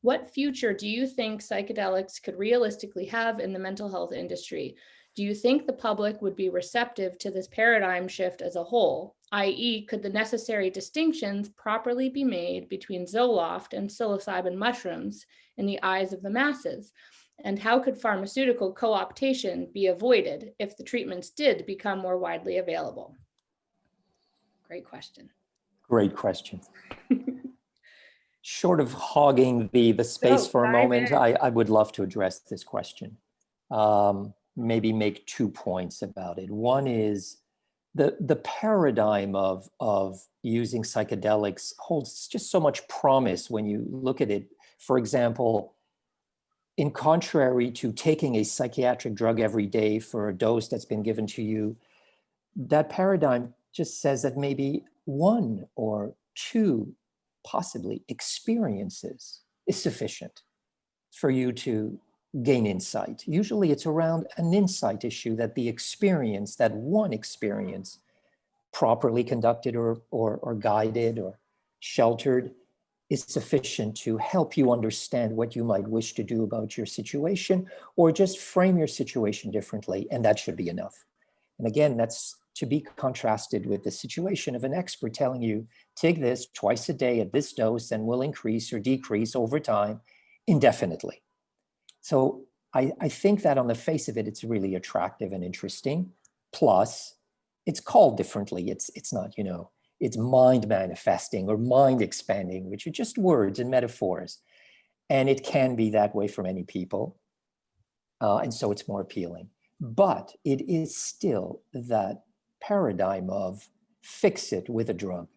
What future do you think psychedelics could realistically have in the mental health industry? Do you think the public would be receptive to this paradigm shift as a whole? I.e., could the necessary distinctions properly be made between Zoloft and psilocybin mushrooms in the eyes of the masses? And how could pharmaceutical co-optation be avoided if the treatments did become more widely available? Great question. Great question. Short of hogging the space for a moment, I would love to address this question. maybe make 2 points about it. One is the paradigm of using psychedelics holds just so much promise when you look at it. For example, in contrary to taking a psychiatric drug every day for a dose that's been given to you, that paradigm just says that maybe 1 or 2 possibly experiences is sufficient for you to gain insight. Usually it's around an insight issue, that the experience, that one experience, properly conducted or guided or sheltered, is sufficient to help you understand what you might wish to do about your situation, or just frame your situation differently, and that should be enough. And again, that's to be contrasted with the situation of an expert telling you, take this twice a day at this dose and will increase or decrease over time indefinitely. So I think that on the face of it, it's really attractive and interesting. Plus, it's called differently. It's not, it's mind manifesting or mind expanding, which are just words and metaphors. And it can be that way for many people. And so it's more appealing. But it is still that paradigm of fix it with a drug,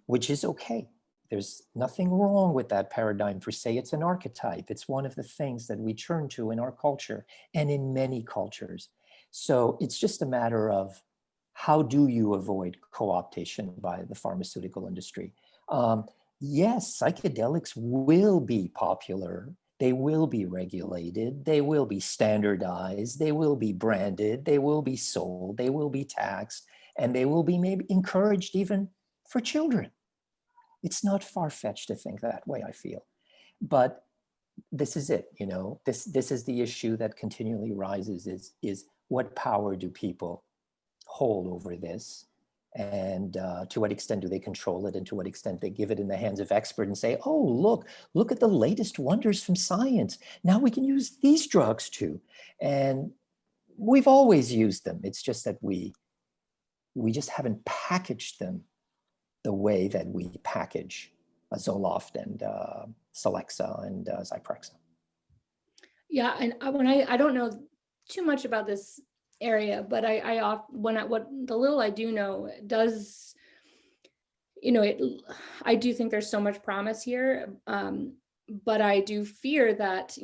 which is okay. There's nothing wrong with that paradigm per se. It's an archetype. It's one of the things that we turn to in our culture and in many cultures. So it's just a matter of how do you avoid co-optation by the pharmaceutical industry? Yes, psychedelics will be popular. They will be regulated. They will be standardized. They will be branded. They will be sold. They will be taxed. And they will be maybe encouraged even for children. It's not far-fetched to think that way, I feel. But this is it, this is the issue that continually rises, is what power do people hold over this? And to what extent do they control it, and to what extent they give it in the hands of experts and say, oh, look at the latest wonders from science. Now we can use these drugs too. And we've always used them. It's just that we just haven't packaged them the way that we package Zoloft and Celexa and Zyprexa. Yeah, and I don't know too much about this area, but what the little I do know does, I do think there's so much promise here, but I do fear that,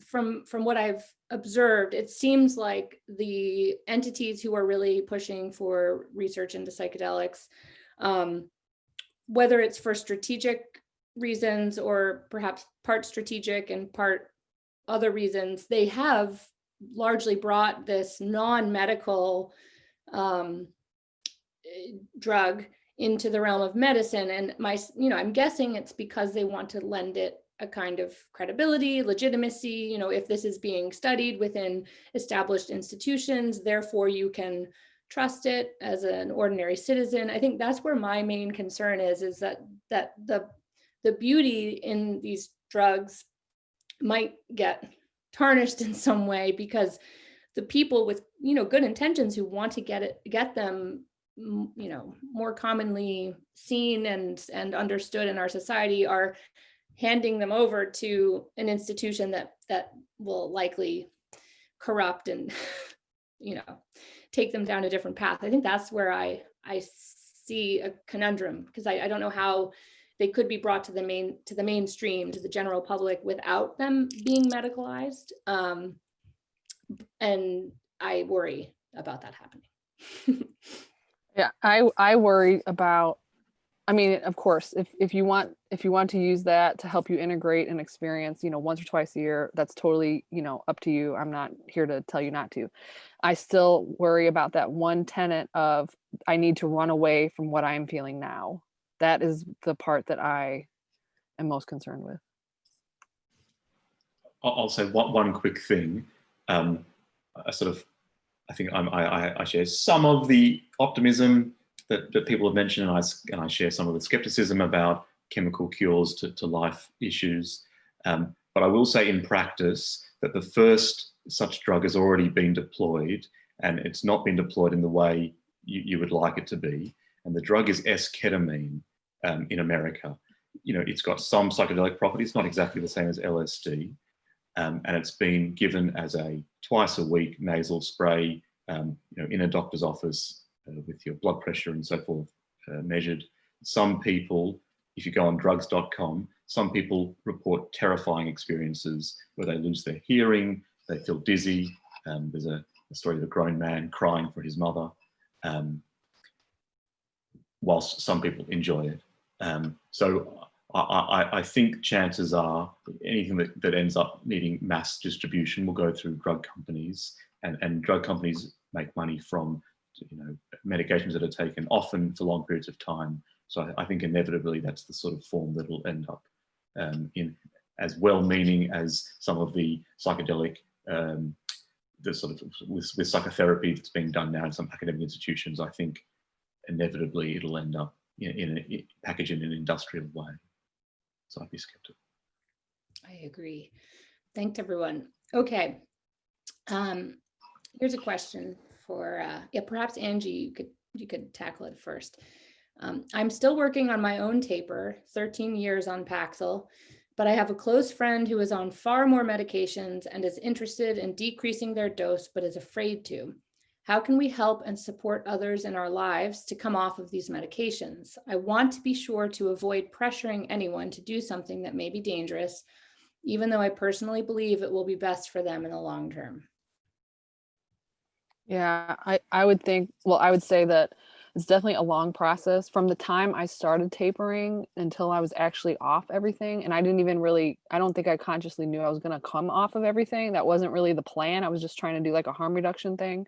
from what I've observed, it seems like the entities who are really pushing for research into psychedelics, whether it's for strategic reasons or perhaps part strategic and part other reasons, they have largely brought this non-medical drug into the realm of medicine. And I'm guessing it's because they want to lend it a kind of credibility, legitimacy, if this is being studied within established institutions, therefore you can trust it as an ordinary citizen. I think that's where my main concern is that the beauty in these drugs might get tarnished in some way, because the people with good intentions who want to get them more commonly seen and understood in our society are handing them over to an institution that will likely corrupt and take them down a different path. I think that's where I see a conundrum, because I don't know how they could be brought to the mainstream, to the general public, without them being medicalized. And I worry about that happening. Yeah, I worry about, of course, if you want to use that to help you integrate an experience, once or twice a year, that's totally, up to you. I'm not here to tell you not to. I still worry about that one tenet of, I need to run away from what I'm feeling now. That is the part that I am most concerned with. I'll say one quick thing. I think I share some of the optimism that people have mentioned, and I share some of the skepticism about chemical cures to life issues. But I will say in practice that the first such drug has already been deployed, and it's not been deployed in the way you would like it to be. And the drug is S-ketamine in America. It's got some psychedelic properties, not exactly the same as LSD, and it's been given as a twice a week nasal spray, in a doctor's office with your blood pressure and so forth measured. Some people, if you go on drugs.com, some people report terrifying experiences where they lose their hearing, they feel dizzy. There's a story of a grown man crying for his mother, whilst some people enjoy it. So I think chances are anything that ends up needing mass distribution will go through drug companies, and drug companies make money from medications that are taken often for long periods of time. So I think inevitably that's the sort of form that will end up in, as well-meaning as some of the psychedelic, the sort of with psychotherapy that's being done now in some academic institutions. I think inevitably it'll end up packaged in an industrial way. So I'd be skeptical. I agree. Thanks, everyone. Okay. Here's a question for, perhaps Angie, you could tackle it first. I'm still working on my own taper, 13 years on Paxil, but I have a close friend who is on far more medications and is interested in decreasing their dose, but is afraid to. How can we help and support others in our lives to come off of these medications? I want to be sure to avoid pressuring anyone to do something that may be dangerous, even though I personally believe it will be best for them in the long term. Yeah, I would say that it's definitely a long process from the time I started tapering until I was actually off everything. And I don't think I consciously knew I was going to come off of everything. That wasn't really the plan. I was just trying to do like a harm reduction thing.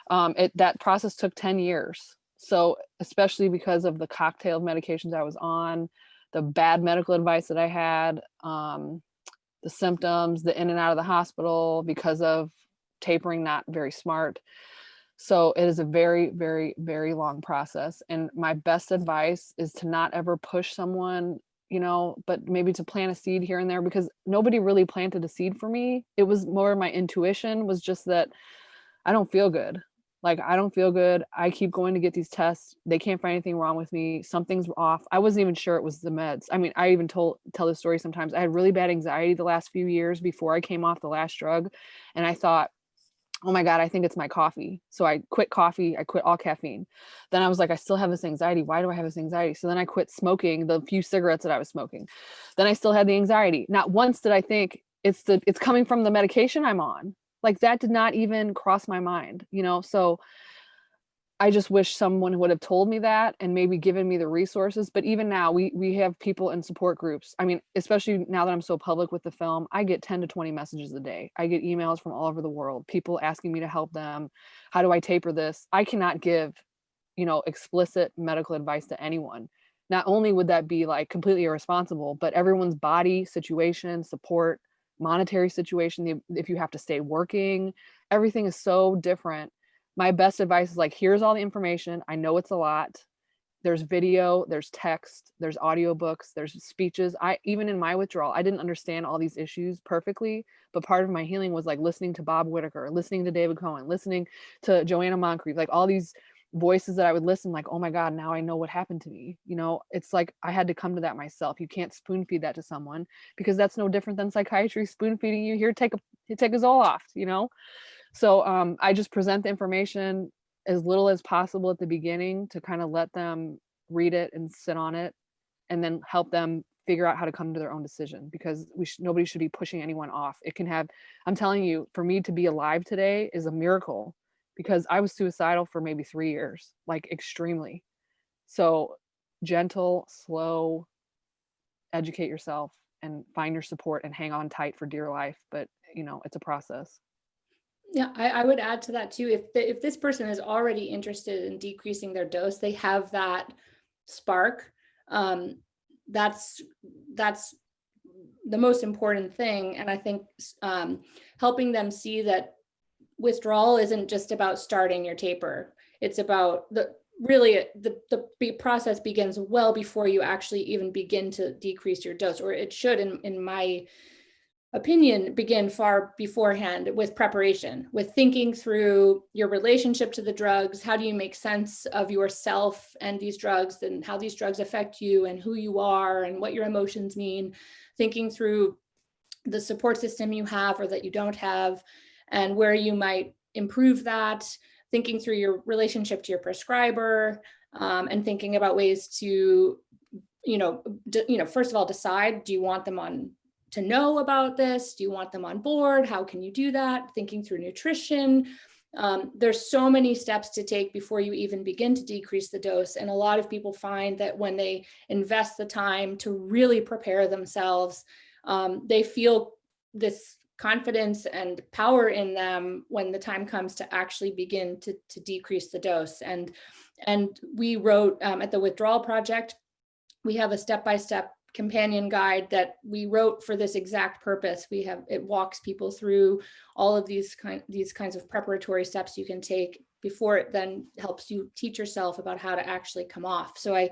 That process took 10 years. So especially because of the cocktail of medications I was on, the bad medical advice that I had, the symptoms, the in and out of the hospital because of tapering not very smart. So it is a very, very, very long process. And my best advice is to not ever push someone, but maybe to plant a seed here and there, because nobody really planted a seed for me. It was more my intuition was just that I don't feel good. Like, I don't feel good. I keep going to get these tests. They can't find anything wrong with me. Something's off. I wasn't even sure it was the meds. I mean, I even tell this story sometimes. I had really bad anxiety the last few years before I came off the last drug. And I thought, oh my God, I think it's my coffee. So I quit coffee. I quit all caffeine. Then I was like, I still have this anxiety. Why do I have this anxiety? So then I quit smoking the few cigarettes that I was smoking. Then I still had the anxiety. Not once did I think it's coming from the medication I'm on. Like, that did not even cross my mind, So I just wish someone would have told me that and maybe given me the resources. But even now we have people in support groups. I mean, especially now that I'm so public with the film, I get 10 to 20 messages a day. I get emails from all over the world, people asking me to help them. How do I taper this? I cannot give, explicit medical advice to anyone. Not only would that be like completely irresponsible, but everyone's body situation, support, monetary situation, if you have to stay working, everything is so different. My best advice is like, here's all the information. I know it's a lot. There's video, there's text, there's audiobooks, there's speeches. Even in my withdrawal, I didn't understand all these issues perfectly, but part of my healing was like listening to Bob Whitaker, listening to David Cohen, listening to Joanna Moncrief, like all these voices that I would listen, like, oh my God, now I know what happened to me. It's like I had to come to that myself. You can't spoon feed that to someone, because that's no different than psychiatry spoon feeding you. Here, take a Zoloft, So I just present the information as little as possible at the beginning to kind of let them read it and sit on it, and then help them figure out how to come to their own decision, because nobody should be pushing anyone off. I'm telling you, for me to be alive today is a miracle, because I was suicidal for maybe 3 years, like extremely. So gentle, slow, educate yourself and find your support and hang on tight for dear life. But, it's a process. Yeah, I would add to that too. If this person is already interested in decreasing their dose, they have that spark. That's the most important thing. And I think helping them see that withdrawal isn't just about starting your taper. It's about the process begins well before you actually even begin to decrease your dose, or it should, in my opinion, begin far beforehand, with preparation, with thinking through your relationship to the drugs. How do you make sense of yourself and these drugs, and how these drugs affect you and who you are and what your emotions mean? Thinking through the support system you have or that you don't have, and where you might improve that, thinking through your relationship to your prescriber, and thinking about ways to, first of all, decide, do you want them on to know about this? Do you want them on board? How can you do that? Thinking through nutrition. There's so many steps to take before you even begin to decrease the dose. And a lot of people find that when they invest the time to really prepare themselves, they feel this confidence and power in them when the time comes to actually begin to decrease the dose. And we wrote at the Withdrawal Project, we have a step-by-step companion guide that we wrote for this exact purpose. It walks people through all of these kinds of preparatory steps you can take before it then helps you teach yourself about how to actually come off. So I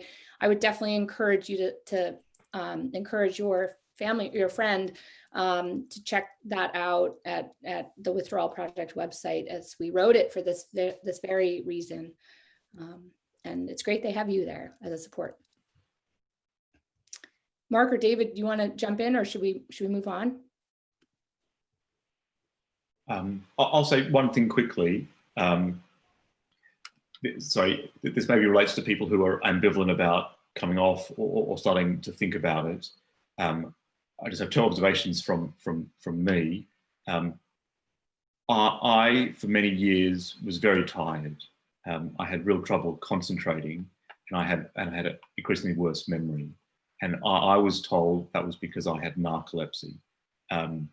would definitely encourage you to encourage your family, your friend, to check that out at the Withdrawal Project website, as we wrote it for this very reason. And it's great they have you there as a support. Mark or David, do you want to jump in, or should we move on? I'll say one thing quickly. Sorry, this maybe relates to people who are ambivalent about coming off or starting to think about it. I just have two observations from me. I, for many years, was very tired. I had real trouble concentrating, and I had an increasingly worse memory. And I was told that was because I had narcolepsy. And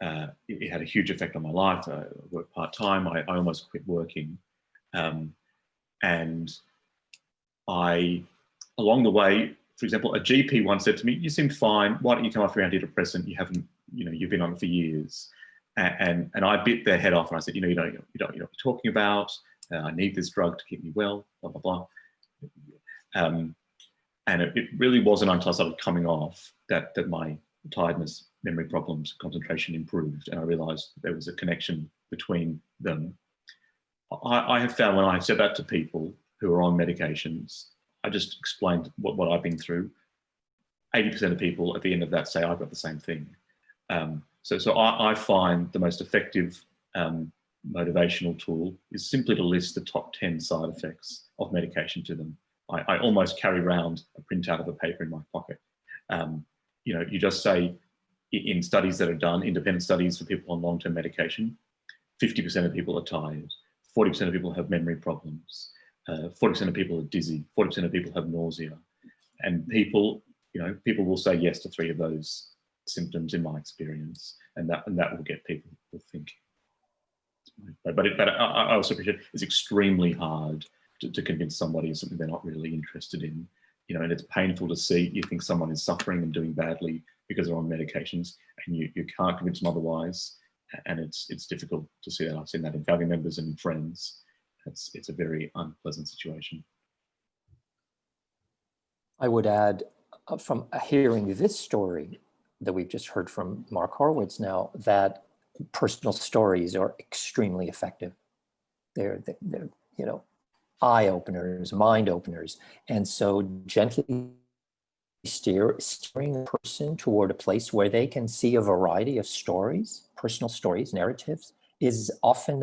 it had a huge effect on my life. I worked part-time. I almost quit working. And along the way, for example, a GP once said to me, "You seem fine. Why don't you come off your antidepressant? You've been on it for years." And I bit their head off, and I said, you don't know what you're talking about. I need this drug to keep me well, blah, blah, blah. And it really wasn't until I started coming off that my tiredness, memory problems, concentration improved, and I realized there was a connection between them. I have found when I've said that to people who are on medications, I just explained what I've been through. 80% of people at the end of that say, I've got the same thing. So I find the most effective motivational tool is simply to list the top 10 side effects of medication to them. I almost carry around a printout of a paper in my pocket. You just say, in studies that are done, independent studies for people on long-term medication, 50% of people are tired, 40% of people have memory problems, 40% of people are dizzy, 40% of people have nausea. And people will say yes to 3 of those symptoms in my experience, and that will get people to think. But I also appreciate it's extremely hard to convince somebody of something they're not really interested in, and it's painful to see. You think someone is suffering and doing badly because they're on medications, and you can't convince them otherwise, and it's difficult to see that. I've seen that in family members and in friends. It's a very unpleasant situation. I would add, from hearing this story that we've just heard from Mark Horowitz now, that personal stories are extremely effective. They're eye openers, mind openers. And so gently steering a person toward a place where they can see a variety of stories, personal stories, narratives, is often,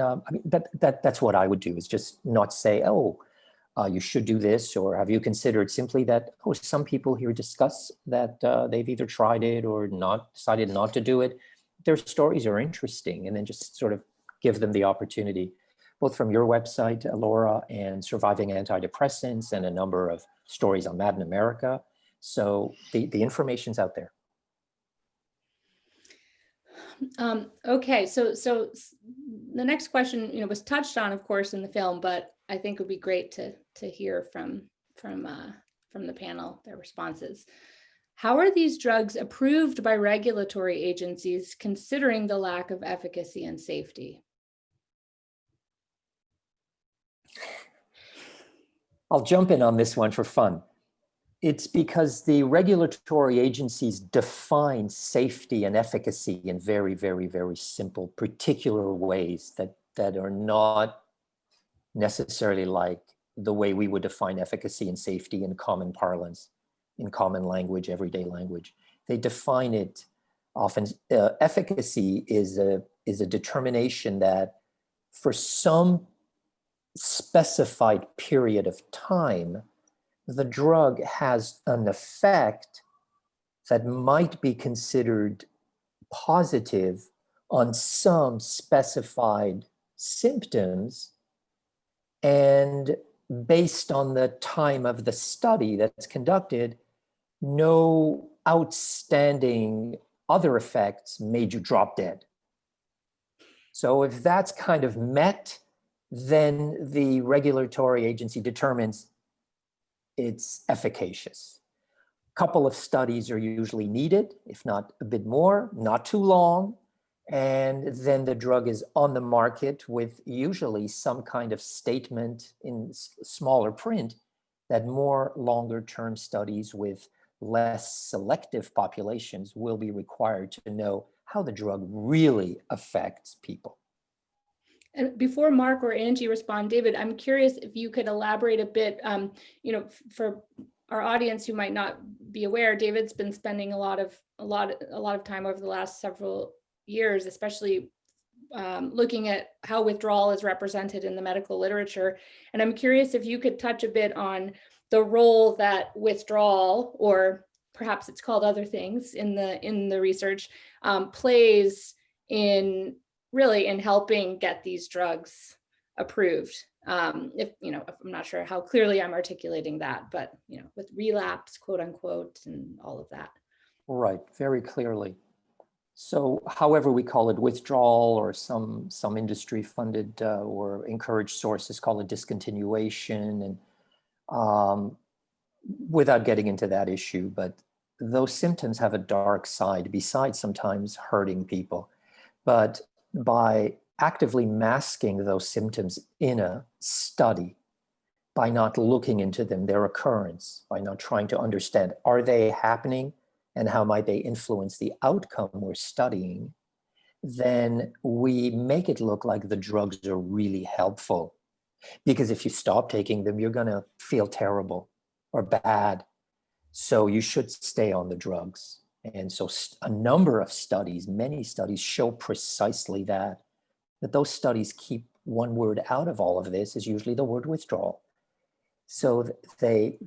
that's what I would do, is just not say, you should do this, or have you considered simply that, some people here discuss that they've either tried it or decided not to do it. Their stories are interesting, and then just sort of give them the opportunity, both from your website, Laura, and Surviving Antidepressants, and a number of stories on Mad in America. So the information's out there. Okay, so the next question, was touched on, of course, in the film, but I think it would be great to hear from the panel, their responses. How are these drugs approved by regulatory agencies, considering the lack of efficacy and safety? I'll jump in on this one for fun. It's because the regulatory agencies define safety and efficacy in very, very, very simple, particular ways that are not necessarily like the way we would define efficacy and safety in common parlance, in common language, everyday language. They define it Often efficacy is a determination that for some specified period of time, the drug has an effect that might be considered positive on some specified symptoms, and based on the time of the study that's conducted, no outstanding other effects made you drop dead. So if that's kind of met, then the regulatory agency determines it's efficacious. A couple of studies are usually needed, if not a bit more, not too long, and then the drug is on the market with usually some kind of statement in smaller print that more longer-term studies with less selective populations will be required to know how the drug really affects people. And before Mark or Angie respond, David, I'm curious if you could elaborate a bit, for our audience who might not be aware, David's been spending a lot of time over the last several years, especially looking at how withdrawal is represented in the medical literature. And I'm curious if you could touch a bit on the role that withdrawal, or perhaps it's called other things in the research, plays in helping get these drugs approved. If I'm not sure how clearly I'm articulating that, but with relapse, quote unquote, and all of that. Right, very clearly. So however we call it withdrawal, or some industry funded or encouraged sources call it discontinuation, and without getting into that issue, but those symptoms have a dark side besides sometimes hurting people. But by actively masking those symptoms in a study, by not looking into them, their occurrence, by not trying to understand, are they happening and how might they influence the outcome we're studying, then we make it look like the drugs are really helpful. Because if you stop taking them, you're going to feel terrible or bad. So you should stay on the drugs. And so a number of studies, many studies, show precisely that those studies keep one word out of all of this, is usually the word withdrawal. So they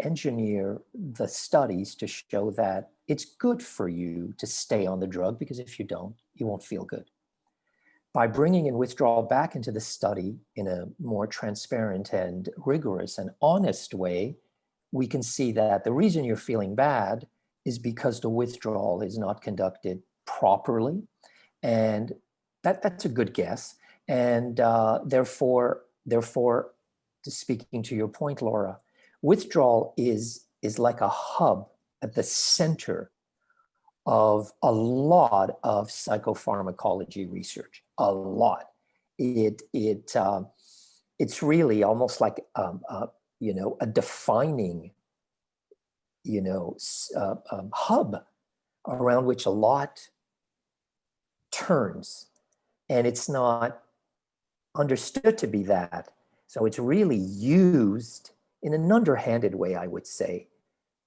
engineer the studies to show that it's good for you to stay on the drug, because if you don't, you won't feel good. By bringing in withdrawal back into the study in a more transparent and rigorous and honest way, we can see that the reason you're feeling bad is because the withdrawal is not conducted properly. And that's a good guess. And therefore, speaking to your point, Laura, withdrawal is like a hub at the center of a lot of psychopharmacology research. A lot. It's really almost like a defining hub around which a lot turns, and it's not understood to be that. So it's really used in an underhanded way, I would say,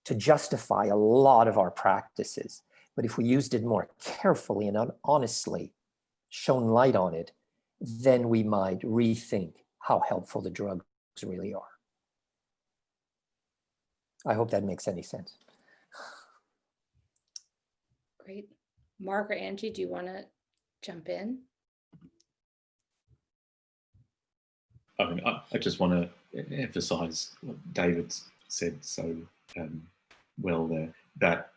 to justify a lot of our practices. But if we used it more carefully and honestly, shone light on it, then we might rethink how helpful the drugs really are. I hope that makes any sense. Great. Mark or Angie, do you want to jump in? I just want to emphasize what David said so well there, that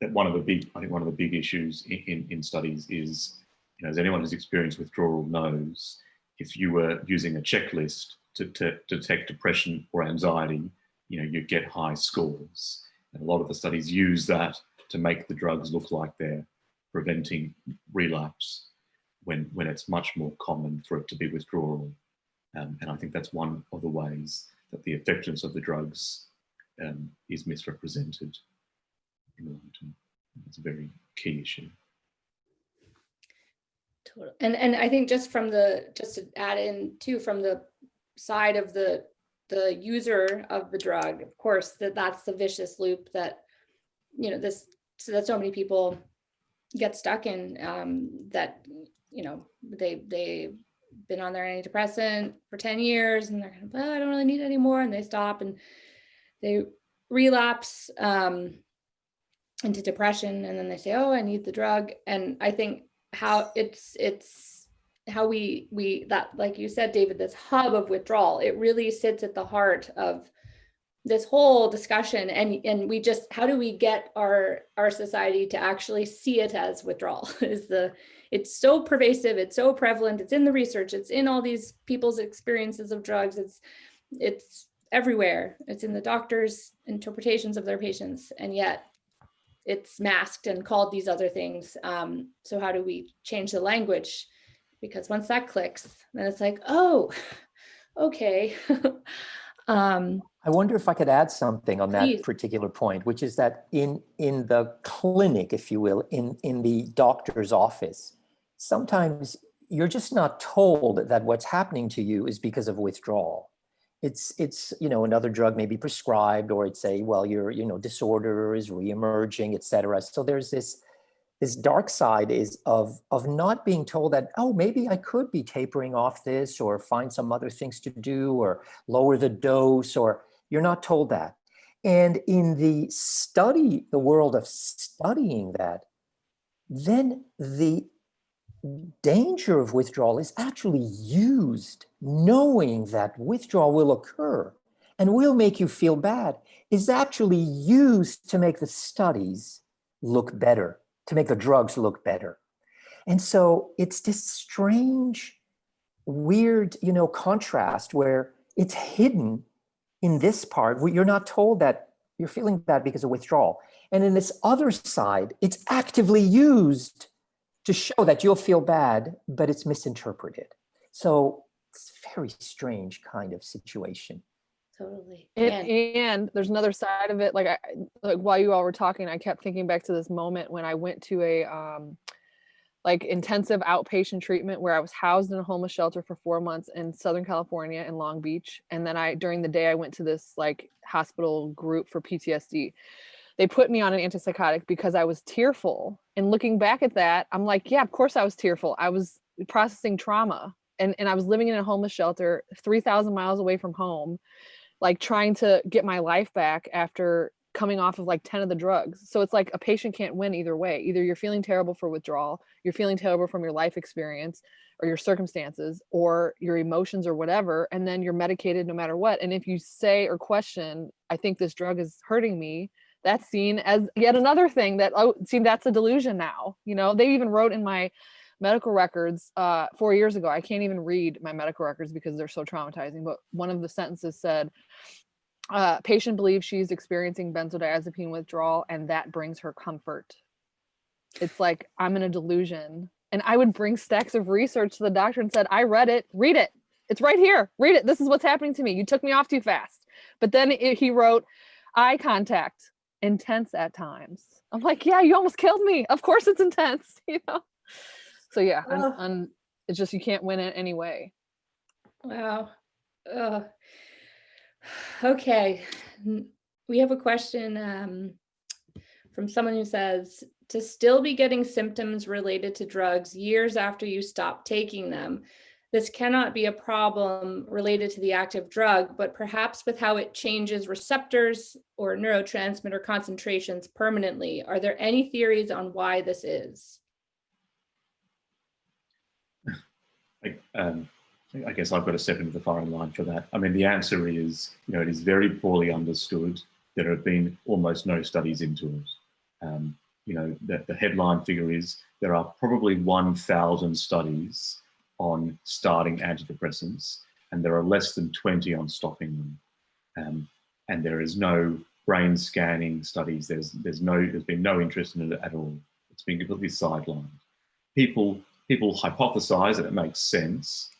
one of the big issues in studies is, as anyone who's experienced withdrawal knows, if you were using a checklist to detect depression or anxiety, you get high scores. And a lot of the studies use that to make the drugs look like they're preventing relapse, when it's much more common for it to be withdrawal. And I think that's one of the ways that the effectiveness of the drugs is misrepresented in the long term. It's a very key issue. Totally. And I think just to add in too, from the side of the user of the drug, of course, that's the vicious loop that, this so that so many people get stuck in that, they've been on their antidepressant for 10 years and they're kind of, well, I don't really need it anymore. And they stop and they relapse into depression. And then they say, oh, I need the drug. And I think how it's how we that, like you said, David, this hub of withdrawal, it really sits at the heart of this whole discussion. And we just, how do we get our society to actually see it as withdrawal? It's so pervasive, it's so prevalent, it's in the research, it's in all these people's experiences of drugs, it's everywhere, it's in the doctors' interpretations of their patients, and yet it's masked and called these other things. So how do we change the language? Because once that clicks, then it's like, oh, okay. I wonder if I could add something on that Please. particular point, which is that in the clinic, if you will, in the doctor's office, sometimes you're just not told that what's happening to you is because of withdrawal. It's another drug may be prescribed, or it's your disorder is reemerging, et cetera. So there's this dark side is of not being told that, oh, maybe I could be tapering off this, or find some other things to do, or lower the dose, or you're not told that. And in the world of studying that, then the danger of withdrawal is actually used, knowing that withdrawal will occur and will make you feel bad, is actually used to make the studies look better, to make the drugs look better. And so it's this strange, weird, contrast where it's hidden in this part where you're not told that you're feeling bad because of withdrawal. And in this other side, it's actively used to show that you'll feel bad, but it's misinterpreted. So it's a very strange kind of situation. Totally. And there's another side of it. Like while you all were talking, I kept thinking back to this moment when I went to a intensive outpatient treatment where I was housed in a homeless shelter for 4 months in Southern California in Long Beach. And then during the day, I went to this hospital group for PTSD. They put me on an antipsychotic because I was tearful. And looking back at that, I'm like, yeah, of course I was tearful. I was processing trauma, and I was living in a homeless shelter 3,000 miles away from home, trying to get my life back after coming off of 10 of the drugs. So it's like a patient can't win either way. Either you're feeling terrible for withdrawal, you're feeling terrible from your life experience or your circumstances or your emotions or whatever, and then you're medicated no matter what. And if you say or question, I think this drug is hurting me, that's seen as yet another thing that, that's a delusion now. They even wrote in my medical records 4 years ago, I can't even read my medical records because they're so traumatizing, but one of the sentences said, patient believes she's experiencing benzodiazepine withdrawal and that brings her comfort. It's like, I'm in a delusion. And I would bring stacks of research to the doctor and said, I read it, read it. It's right here, read it. This is what's happening to me. You took me off too fast. But then he wrote, eye contact, intense at times. I'm like, yeah, you almost killed me. Of course it's intense, So yeah, it's just, you can't win it anyway. Wow. Okay. We have a question from someone who says, to still be getting symptoms related to drugs years after you stop taking them, this cannot be a problem related to the active drug, but perhaps with how it changes receptors or neurotransmitter concentrations permanently. Are there any theories on why this is? I guess I've got to step into the firing line for that. I mean, the answer is, it is very poorly understood. There have been almost no studies into it. The headline figure is there are probably 1,000 studies on starting antidepressants, and there are less than 20 on stopping them. And there is no brain scanning studies. There's been no interest in it at all. It's been completely sidelined. People hypothesize, and it makes sense,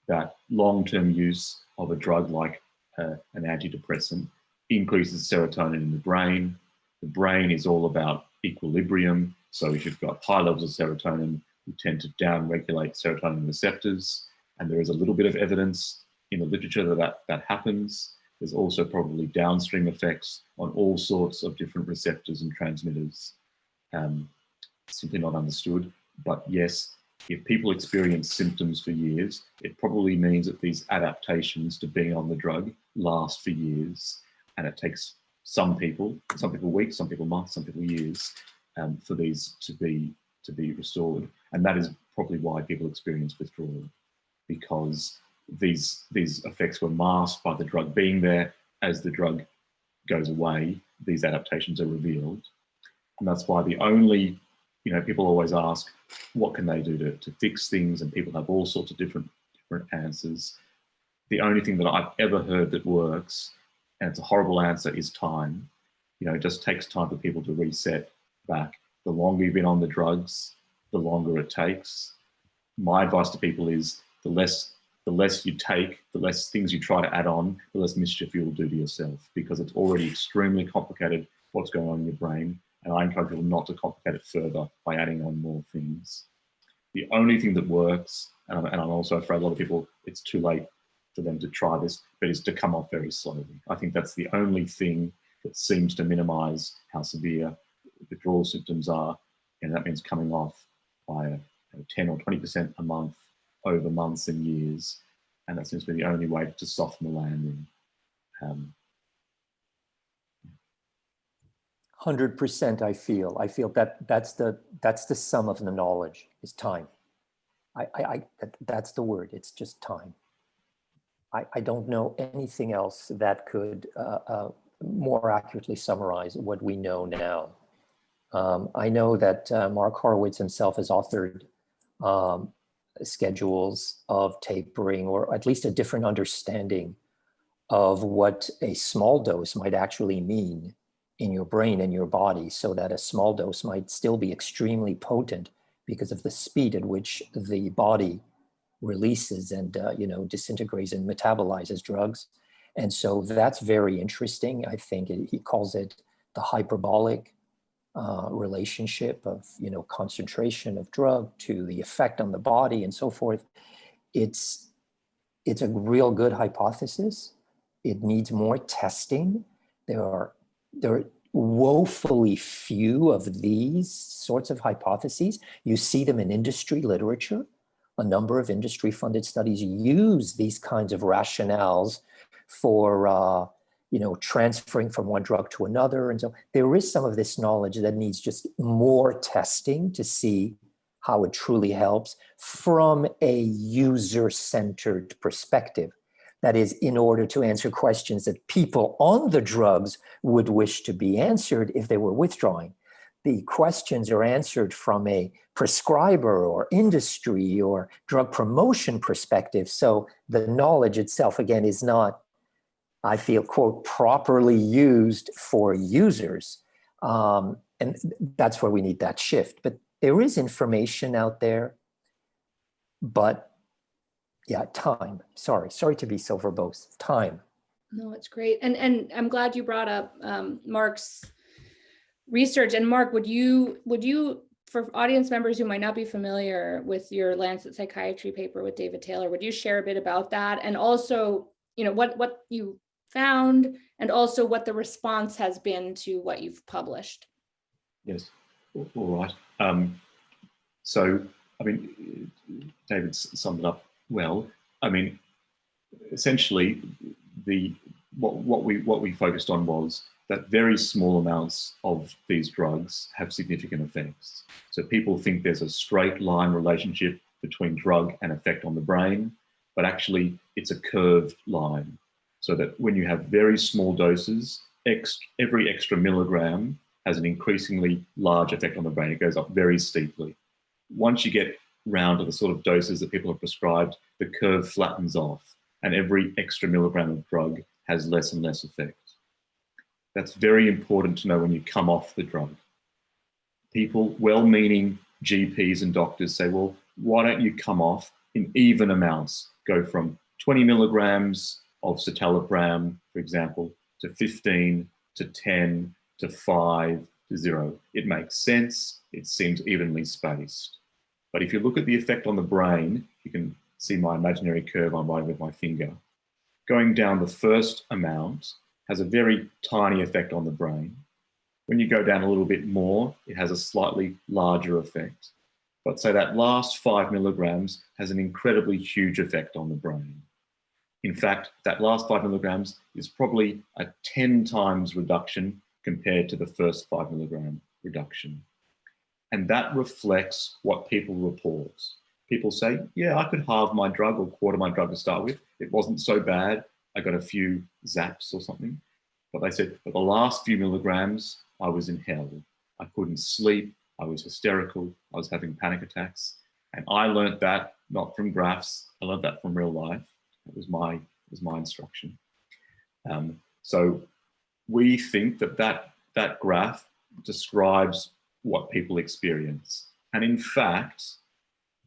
that long-term use of a drug like an antidepressant increases serotonin in the brain. The brain is all about equilibrium. So if you've got high levels of serotonin, you tend to down-regulate serotonin receptors. And there is a little bit of evidence in the literature that happens. There's also probably downstream effects on all sorts of different receptors and transmitters. simply not understood. But yes, if people experience symptoms for years, it probably means that these adaptations to being on the drug last for years, and it takes some people weeks, some people months, some people years, for these to be restored. And that is probably why people experience withdrawal, because these effects were masked by the drug being there. As the drug goes away, these adaptations are revealed. And that's why the only, people always ask, what can they do to fix things? And people have all sorts of different answers. The only thing that I've ever heard that works, and it's a horrible answer, is time. It just takes time for people to reset back. The longer you've been on the drugs, the longer it takes. My advice to people is the less you take, the less things you try to add on, the less mischief you will do to yourself, because it's already extremely complicated what's going on in your brain. And I encourage people not to complicate it further by adding on more things. The only thing that works, and I'm also afraid a lot of people, it's too late for them to try this, but is to come off very slowly. I think that's the only thing that seems to minimize how severe withdrawal symptoms are. And that means coming off by 10 or 20% a month over months and years. And that seems to be the only way to soften the landing. 100%. I feel that that's the sum of the knowledge is time. That's the word. It's just time. I don't know anything else that could more accurately summarize what we know now. I know that Mark Horowitz himself has authored schedules of tapering, or at least a different understanding of what a small dose might actually mean in your brain and your body, so that a small dose might still be extremely potent because of the speed at which the body releases and disintegrates and metabolizes drugs. And so that's very interesting. I think he calls it the hyperbolic relationship of concentration of drug to the effect on the body and so forth. It's a real good hypothesis. It needs more testing. There are woefully few of these sorts of hypotheses. You see them in industry literature. A number of industry-funded studies use these kinds of rationales for transferring from one drug to another. And so there is some of this knowledge that needs just more testing to see how it truly helps from a user-centered perspective. That is, in order to answer questions that people on the drugs would wish to be answered if they were withdrawing. The questions are answered from a prescriber or industry or drug promotion perspective. So the knowledge itself, again, is not, I feel, quote, properly used for users. And that's where we need that shift. But there is information out there, but yeah, time. Sorry to be so verbose. Time. No, it's great. And I'm glad you brought up Mark's research. And Mark, would you, for audience members who might not be familiar with your Lancet Psychiatry paper with David Taylor, would you share a bit about that? And also, what you found, and also what the response has been to what you've published? Yes, all right. So, David summed it up well. Essentially, what we focused on was that very small amounts of these drugs have significant effects. So people think there's a straight line relationship between drug and effect on the brain, but actually it's a curved line. So that when you have very small doses, every extra milligram has an increasingly large effect on the brain. It goes up very steeply. Once you get round to the sort of doses that people have prescribed, the curve flattens off, and every extra milligram of drug has less and less effect. That's very important to know when you come off the drug. People, well-meaning GPs and doctors say, well, why don't you come off in even amounts? Go from 20 milligrams of citalopram, for example, to 15, to 10, to 5, to 0. It makes sense. It seems evenly spaced. But if you look at the effect on the brain, you can see my imaginary curve I'm writing with my finger. Going down the first amount has a very tiny effect on the brain. When you go down a little bit more, it has a slightly larger effect. But say that last 5 milligrams has an incredibly huge effect on the brain. In fact, that last 5 milligrams is probably a 10 times reduction compared to the first 5 milligram reduction. And that reflects what people report. People say, yeah, I could halve my drug or quarter my drug to start with. It wasn't so bad. I got a few zaps or something. But they said, for the last few milligrams, I was in hell. I couldn't sleep. I was hysterical. I was having panic attacks. And I learned that not from graphs. I learned that from real life. It was my instruction. So we think that graph describes what people experience. And in fact,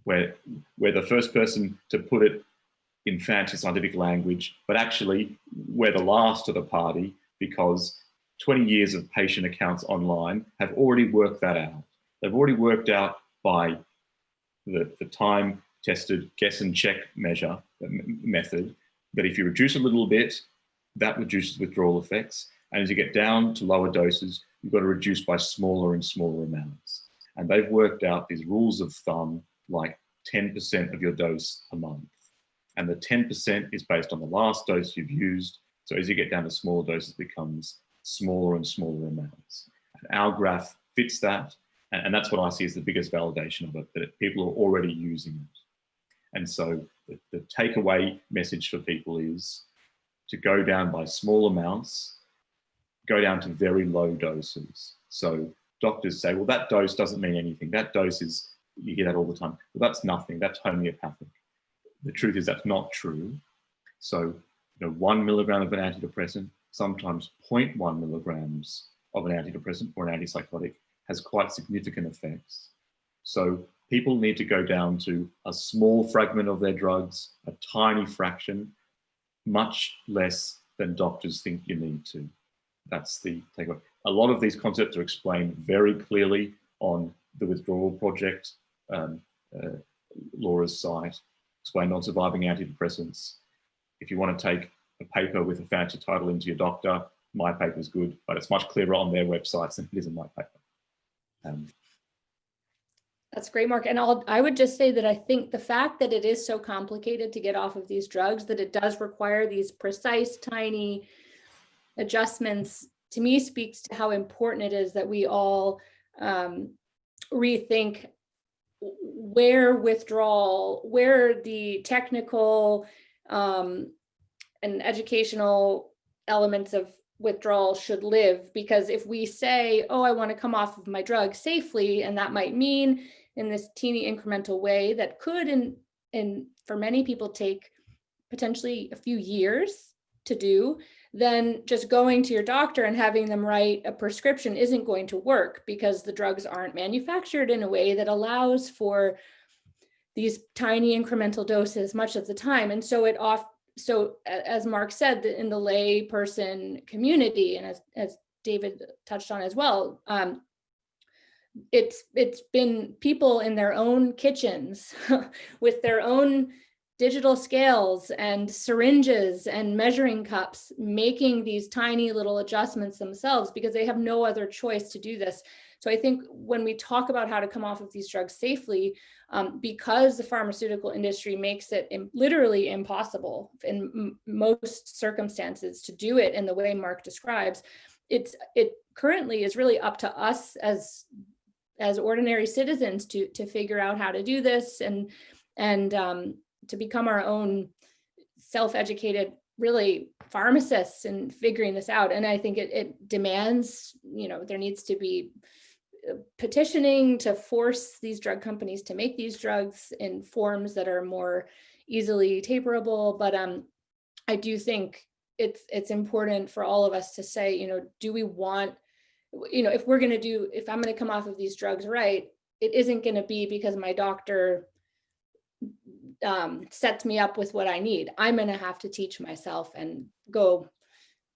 we're the first person to put it in fancy scientific language, but actually we're the last to the party because 20 years of patient accounts online have already worked that out. They've already worked out by the time-tested guess and check method that if you reduce a little bit, that reduces withdrawal effects. And as you get down to lower doses, you've got to reduce by smaller and smaller amounts. And they've worked out these rules of thumb like 10% of your dose a month. And the 10% is based on the last dose you've used. So as you get down to smaller doses, it becomes smaller and smaller amounts. And our graph fits that. And that's what I see as the biggest validation of it, that people are already using it. And so the takeaway message for people is to go down by small amounts, go down to very low doses. So doctors say, well, that dose doesn't mean anything. That dose is, you hear that all the time. Well, that's nothing. That's homeopathic. The truth is that's not true. So 1 milligram of an antidepressant, sometimes 0.1 milligrams of an antidepressant or an antipsychotic has quite significant effects. So people need to go down to a small fragment of their drugs, a tiny fraction, much less than doctors think you need to. That's the takeaway. A lot of these concepts are explained very clearly on the Withdrawal Project, Laura's site, explained on surviving antidepressants. If you want to take a paper with a fancy title into your doctor, my paper is good, but it's much clearer on their websites than it is in my paper. That's great, Mark. And I would just say that I think the fact that it is so complicated to get off of these drugs, that it does require these precise, tiny adjustments, to me speaks to how important it is that we all rethink where withdrawal, where the technical and educational elements of withdrawal should live. Because if we say, oh, I want to come off of my drug safely, and that might mean in this teeny incremental way that could, and for many people, take potentially a few years to do, then just going to your doctor and having them write a prescription isn't going to work, because the drugs aren't manufactured in a way that allows for these tiny incremental doses much of the time. And so so as Mark said, in the lay person community, and as David touched on as well, it's been people in their own kitchens with their own digital scales and syringes and measuring cups, making these tiny little adjustments themselves because they have no other choice to do this. So I think when we talk about how to come off of these drugs safely, because the pharmaceutical industry makes it literally impossible in most circumstances to do it in the way Mark describes, it currently is really up to us as ordinary citizens to figure out how to do this and to become our own self-educated, really, pharmacists and figuring this out. And I think it demands, there needs to be petitioning to force these drug companies to make these drugs in forms that are more easily taperable. But I do think it's important for all of us to say, do we want, if I'm going to come off of these drugs, right, it isn't going to be because my doctor sets me up with what I need. I'm going to have to teach myself and go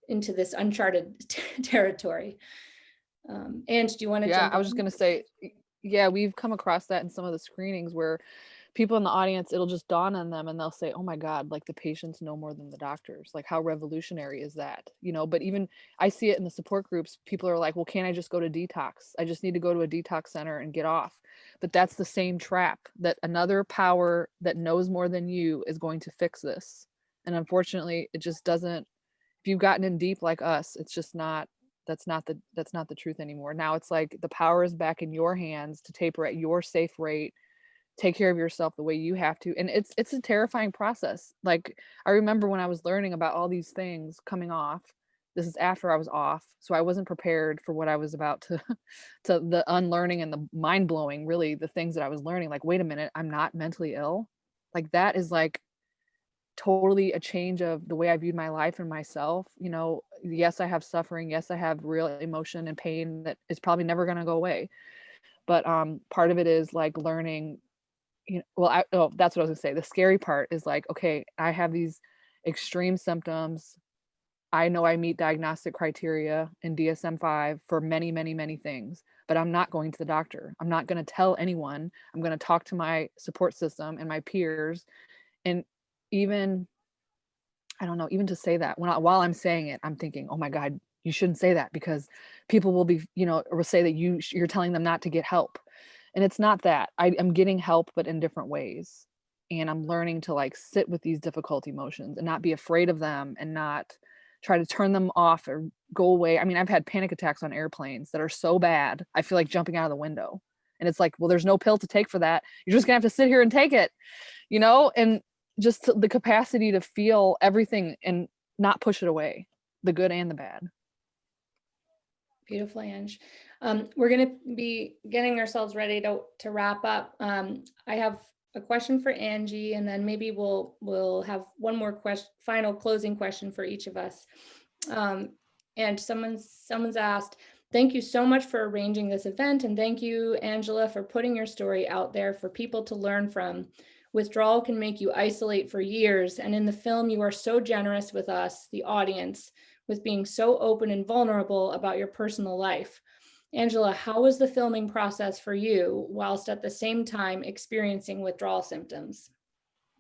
into this uncharted territory. And do you want to? Yeah, I was just going to say, yeah, we've come across that in some of the screenings where people in the audience, it'll just dawn on them and they'll say, oh my God, like the patients know more than the doctors. Like how revolutionary is that? You know, but even I see it in the support groups. People are like, well, can't I just go to detox? I just need to go to a detox center and get off. But that's the same trap, that another power that knows more than you is going to fix this. And unfortunately, it just doesn't. If you've gotten in deep like us, it's just not, that's not the truth anymore. Now it's like the power is back in your hands to taper at your safe rate, take care of yourself the way you have to. And it's a terrifying process. Like I remember when I was learning about all these things coming off, this is after I was off, so I wasn't prepared for what I was about to to the unlearning and the mind blowing, really, the things that I was learning. Like, wait a minute, I'm not mentally ill. Like that is like totally a change of the way I viewed my life and myself. You know, yes, I have suffering, yes, I have real emotion and pain that is probably never going to go away, but part of it is like learning, you know, well, that's what I was gonna say. The scary part is like, okay, I have these extreme symptoms. I know I meet diagnostic criteria in DSM-5 for many, many, many things, but I'm not going to the doctor. I'm not going to tell anyone. I'm going to talk to my support system and my peers. And even, I don't know, even to say that while I'm saying it, I'm thinking, oh my God, you shouldn't say that because people will be, you know, or say that you're telling them not to get help. And it's not that. I'm getting help, but in different ways. And I'm learning to like sit with these difficult emotions and not be afraid of them and not try to turn them off or go away. I mean, I've had panic attacks on airplanes that are so bad, I feel like jumping out of the window. And it's like, well, there's no pill to take for that. You're just gonna have to sit here and take it, you know? And just the capacity to feel everything and not push it away, the good and the bad. Beautiful, Ange. We're going to be getting ourselves ready to wrap up. I have a question for Angie, and then maybe we'll have one more final closing question for each of us. And someone's asked, thank you so much for arranging this event, and thank you, Angela, for putting your story out there for people to learn from. Withdrawal can make you isolate for years, and in the film, you are so generous with us, the audience, with being so open and vulnerable about your personal life. Angela, how was the filming process for you whilst at the same time experiencing withdrawal symptoms?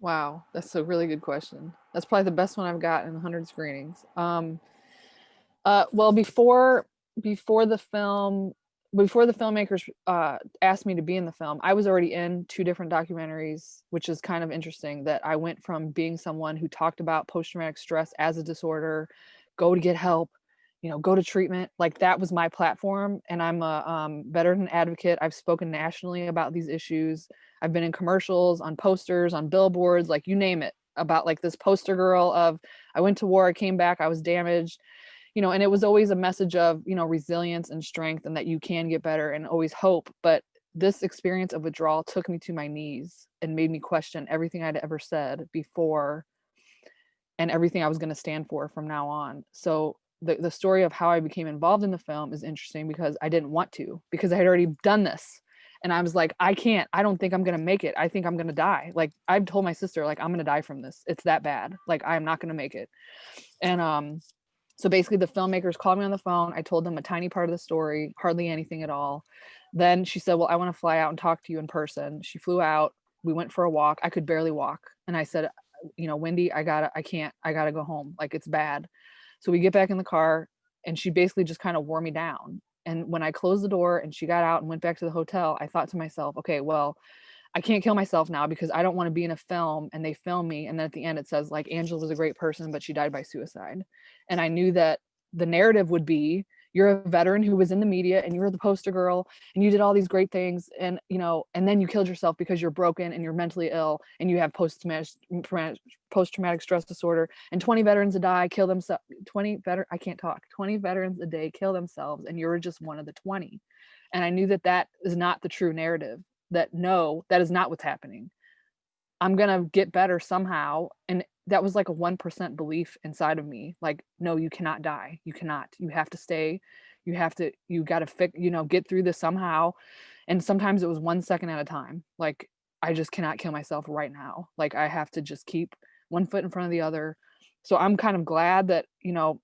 Wow, that's a really good question. That's probably the best one I've got in 100 screenings. Well, before the filmmakers asked me to be in the film, I was already in 2 different documentaries, which is kind of interesting that I went from being someone who talked about post-traumatic stress as a disorder, go to get help, you know, go to treatment. Like that was my platform. And I'm a veteran advocate. I've spoken nationally about these issues. I've been in commercials, on posters, on billboards, like you name it, about like this poster girl of, I went to war, I came back, I was damaged, you know, and it was always a message of, you know, resilience and strength and that you can get better and always hope. But this experience of withdrawal took me to my knees and made me question everything I'd ever said before and everything I was going to stand for from now on. So the story of how I became involved in the film is interesting because I didn't want to, because I had already done this. And I was like, I don't think I'm going to make it. I think I'm going to die. Like I've told my sister, like, I'm going to die from this. It's that bad. Like, I'm not going to make it. And, so basically the filmmakers called me on the phone. I told them a tiny part of the story, hardly anything at all. Then she said, well, I want to fly out and talk to you in person. She flew out. We went for a walk. I could barely walk. And I said, you know, Wendy, I gotta go home. Like it's bad. So we get back in the car and she basically just kind of wore me down. And when I closed the door and she got out and went back to the hotel, I thought to myself, okay, well, I can't kill myself now because I don't want to be in a film and they film me. And then at the end it says like, Angela was a great person, but she died by suicide. And I knew that the narrative would be, you're a veteran who was in the media and you were the poster girl and you did all these great things. And, you know, and then you killed yourself because you're broken and you're mentally ill and you have post-traumatic stress disorder, and 20 veterans a day kill themselves. 20 veterans a day kill themselves. And you're just one of the 20. And I knew that that is not the true narrative. That no, that is not what's happening. I'm gonna get better somehow. And that was like a 1% belief inside of me. Like, no, you cannot die. You cannot. You have to stay. You gotta get through this somehow. And sometimes it was 1 second at a time. Like, I just cannot kill myself right now. Like, I have to just keep one foot in front of the other. So I'm kind of glad that, you know,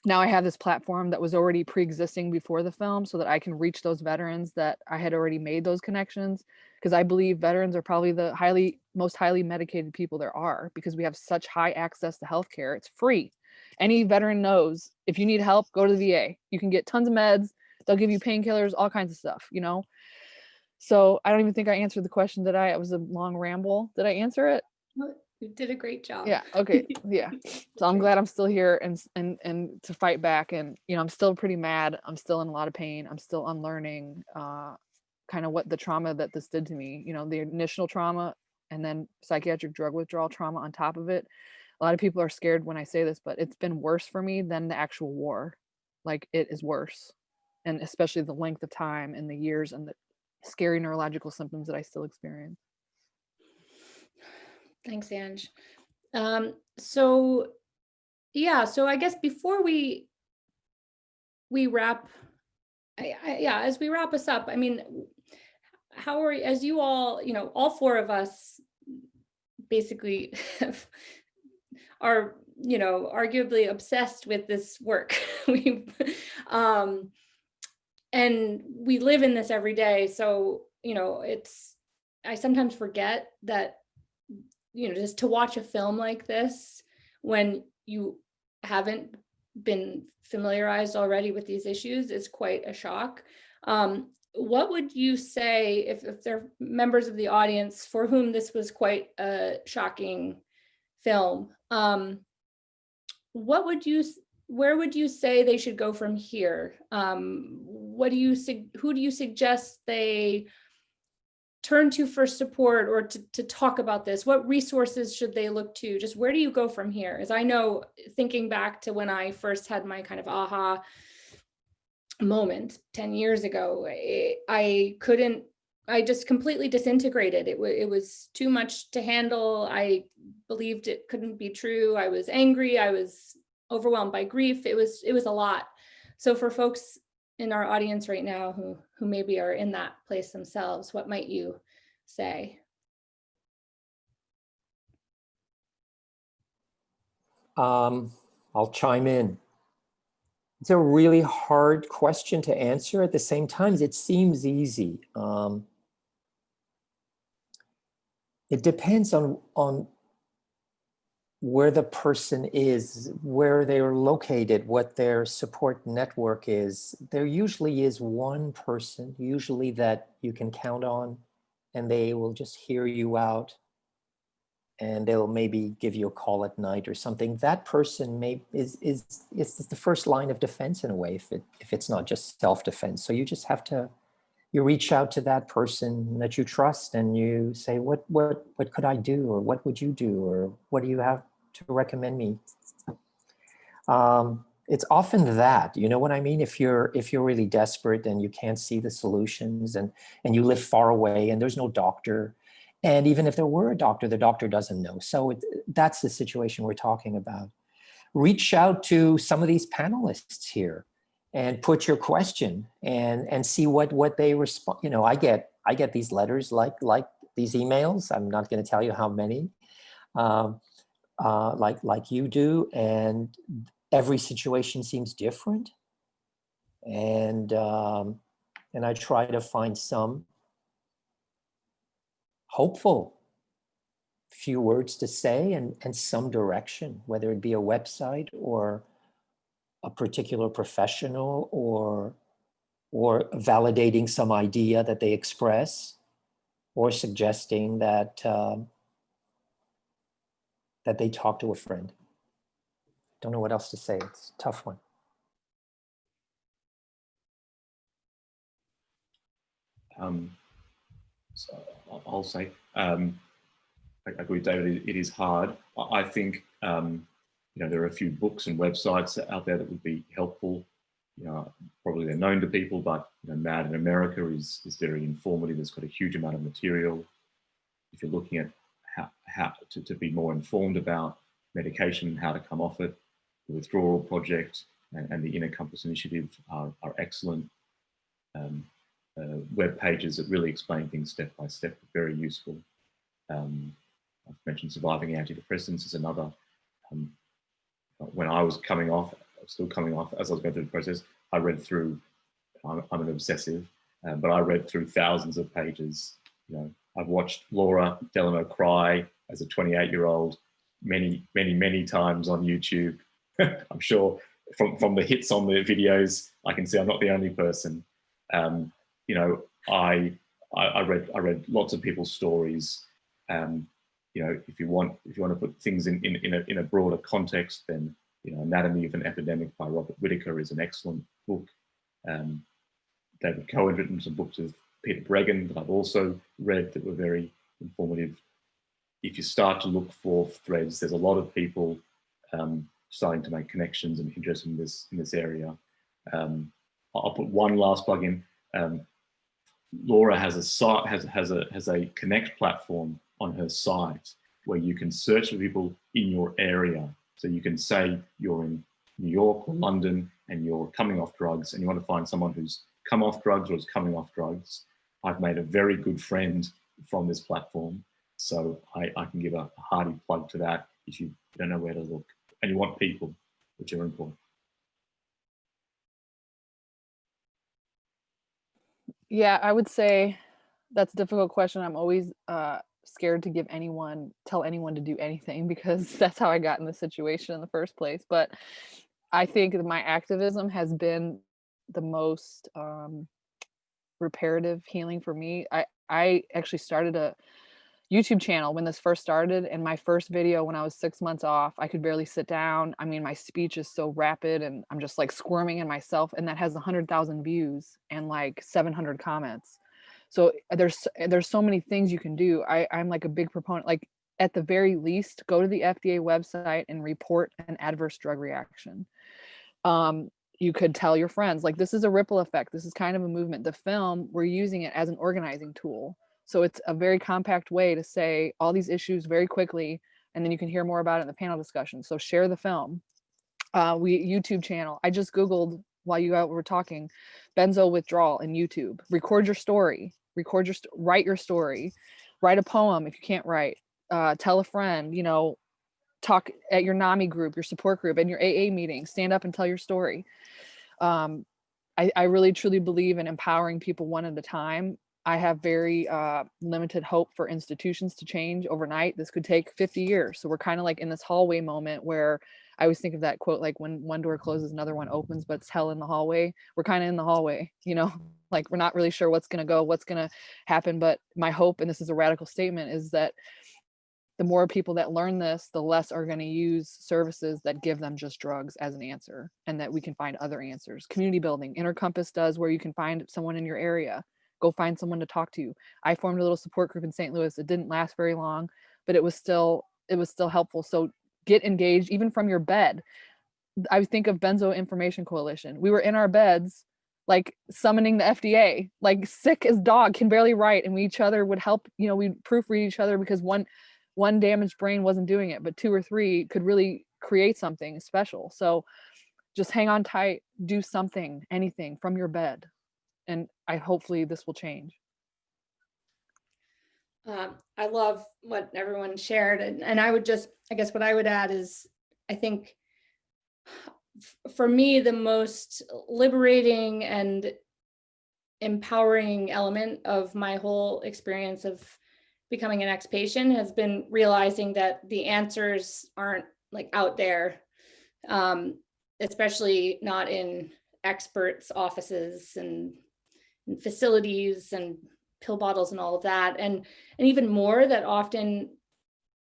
now I have this platform that was already pre-existing before the film so that I can reach those veterans that I had already made those connections. because I believe veterans are probably the most highly medicated people there are, because we have such high access to healthcare. It's free. Any veteran knows if you need help, go to the VA. You can get tons of meds. They'll give you painkillers, all kinds of stuff, you know? So I don't even think I answered the question. Did I? It was a long ramble. Did I answer it? You did a great job. Yeah. Okay. Yeah. So I'm glad I'm still here and to fight back. And, you know, I'm still pretty mad. I'm still in a lot of pain. I'm still unlearning kind of what the trauma that this did to me, you know, the initial trauma and then psychiatric drug withdrawal trauma on top of it. A lot of people are scared when I say this, but it's been worse for me than the actual war. Like, it is worse. And especially the length of time and the years and the scary neurological symptoms that I still experience. Thanks, Ange. So I guess before we wrap, as we wrap us up, I mean, how are, as you all, you know, all four of us basically are, you know, arguably obsessed with this work. And we live in this every day. So, you know, I sometimes forget that, you know, just to watch a film like this when you haven't been familiarized already with these issues is quite a shock. What would you say if there are members of the audience for whom this was quite a shocking film? Where would you say they should go from here? Who do you suggest they turn to for support or to talk about this? What resources should they look to? Just where do you go from here? As I know, thinking back to when I first had my kind of aha moment 10 years ago, I just completely disintegrated. It was too much to handle. I believed it couldn't be true. I was angry. I was overwhelmed by grief. It was a lot. So for folks in our audience right now who maybe are in that place themselves, what might you say? I'll chime in. It's a really hard question to answer. At the same time, it seems easy. It depends on where the person is, where they're located, what their support network is. There usually is one person, usually that you can count on, and they will just hear you out, and they'll maybe give you a call at night or something. That person is the first line of defense in a way, if it's not just self-defense. So you just have to, you reach out to that person that you trust and you say, what could I do? Or what would you do? Or what do you have to recommend me? It's often that, you know what I mean? If you're really desperate and you can't see the solutions and you live far away and there's no doctor, and even if there were a doctor, the doctor doesn't know. So that's the situation we're talking about. Reach out to some of these panelists here and put your question and see what they respond. You know, I get these letters like these emails. I'm not going to tell you how many, like you do, and every situation seems different. And I try to find some hopeful few words to say and some direction, whether it be a website or a particular professional or validating some idea that they express, or suggesting that that they talk to a friend. Don't know what else to say. It's a tough one. So I'll say, I agree with David, it is hard. I think, you know, there are a few books and websites out there that would be helpful. You know, probably they're known to people, but you know, Mad in America is very informative. It's got a huge amount of material. If you're looking at how to be more informed about medication and how to come off it, the Withdrawal Project and the Inner Compass Initiative are excellent web pages that really explain things step by step, very useful. I've mentioned Surviving Antidepressants is another. When I was coming off, still coming off as I was going through the process, I read through, I'm an obsessive, but I read through thousands of pages I've watched Laura Delano cry as a 28-year-old many times on YouTube. I'm sure from the hits on the videos, I can see I'm not the only person. I read lots of people's stories. If you want to put things in a broader context, then Anatomy of an Epidemic by Robert Whitaker is an excellent book. David Cohen written some books with Peter Bregan that I've also read that were very informative. If you start to look for threads, there's a lot of people starting to make connections and interested in this area. I'll put one last plug in. Laura has a Connect platform on her site where you can search for people in your area. So you can say you're in New York or London and you're coming off drugs and you want to find someone who's come off drugs or is coming off drugs. I've made a very good friend from this platform. So I can give a hearty plug to that if you don't know where to look and you want people, which are important. Yeah, I would say that's a difficult question. I'm always scared to tell anyone to do anything because that's how I got in this situation in the first place. But I think that my activism has been the most reparative healing for me. I actually started a YouTube channel when this first started, and my first video when I was 6 months off, I could barely sit down. I mean, my speech is so rapid and I'm just like squirming in myself, and that has 100,000 views and like 700 comments. So there's so many things you can do. I'm like a big proponent, like at the very least, go to the FDA website and report an adverse drug reaction. You could tell your friends, like, this is a ripple effect. This is kind of a movement. The film, we're using it as an organizing tool. So it's a very compact way to say all these issues very quickly, and then you can hear more about it in the panel discussion. So share the film. YouTube channel. I just Googled while you were talking, benzo withdrawal in YouTube. Record your story. Write your story. Write a poem if you can't write. Tell a friend. Talk at your NAMI group, your support group, and your AA meeting. Stand up and tell your story. I really truly believe in empowering people one at a time. I have very limited hope for institutions to change overnight. This could take 50 years. So we're kind of like in this hallway moment where I always think of that quote, like when one door closes, another one opens, but it's hell in the hallway. We're kind of in the hallway, like we're not really sure what's going to happen. But my hope, and this is a radical statement, is that the more people that learn this, the less are going to use services that give them just drugs as an answer, and that we can find other answers. Community building, Intercompass does, where you can find someone in your area. Go find someone to talk to. I formed a little support group in St. Louis. It didn't last very long, but it was still helpful. So get engaged even from your bed. I think of Benzo Information Coalition. We were in our beds, like summoning the FDA, like sick as dog, can barely write, and we each other would help. We'd proofread each other because one damaged brain wasn't doing it, but 2 or 3 could really create something special. So just hang on tight, do something, anything from your bed. And hopefully this will change. I love what everyone shared. And I would just, I guess what I would add is, I think for me, the most liberating and empowering element of my whole experience of becoming an ex-patient has been realizing that the answers aren't like out there, especially not in experts' offices and facilities and pill bottles and all of that. And even more, that often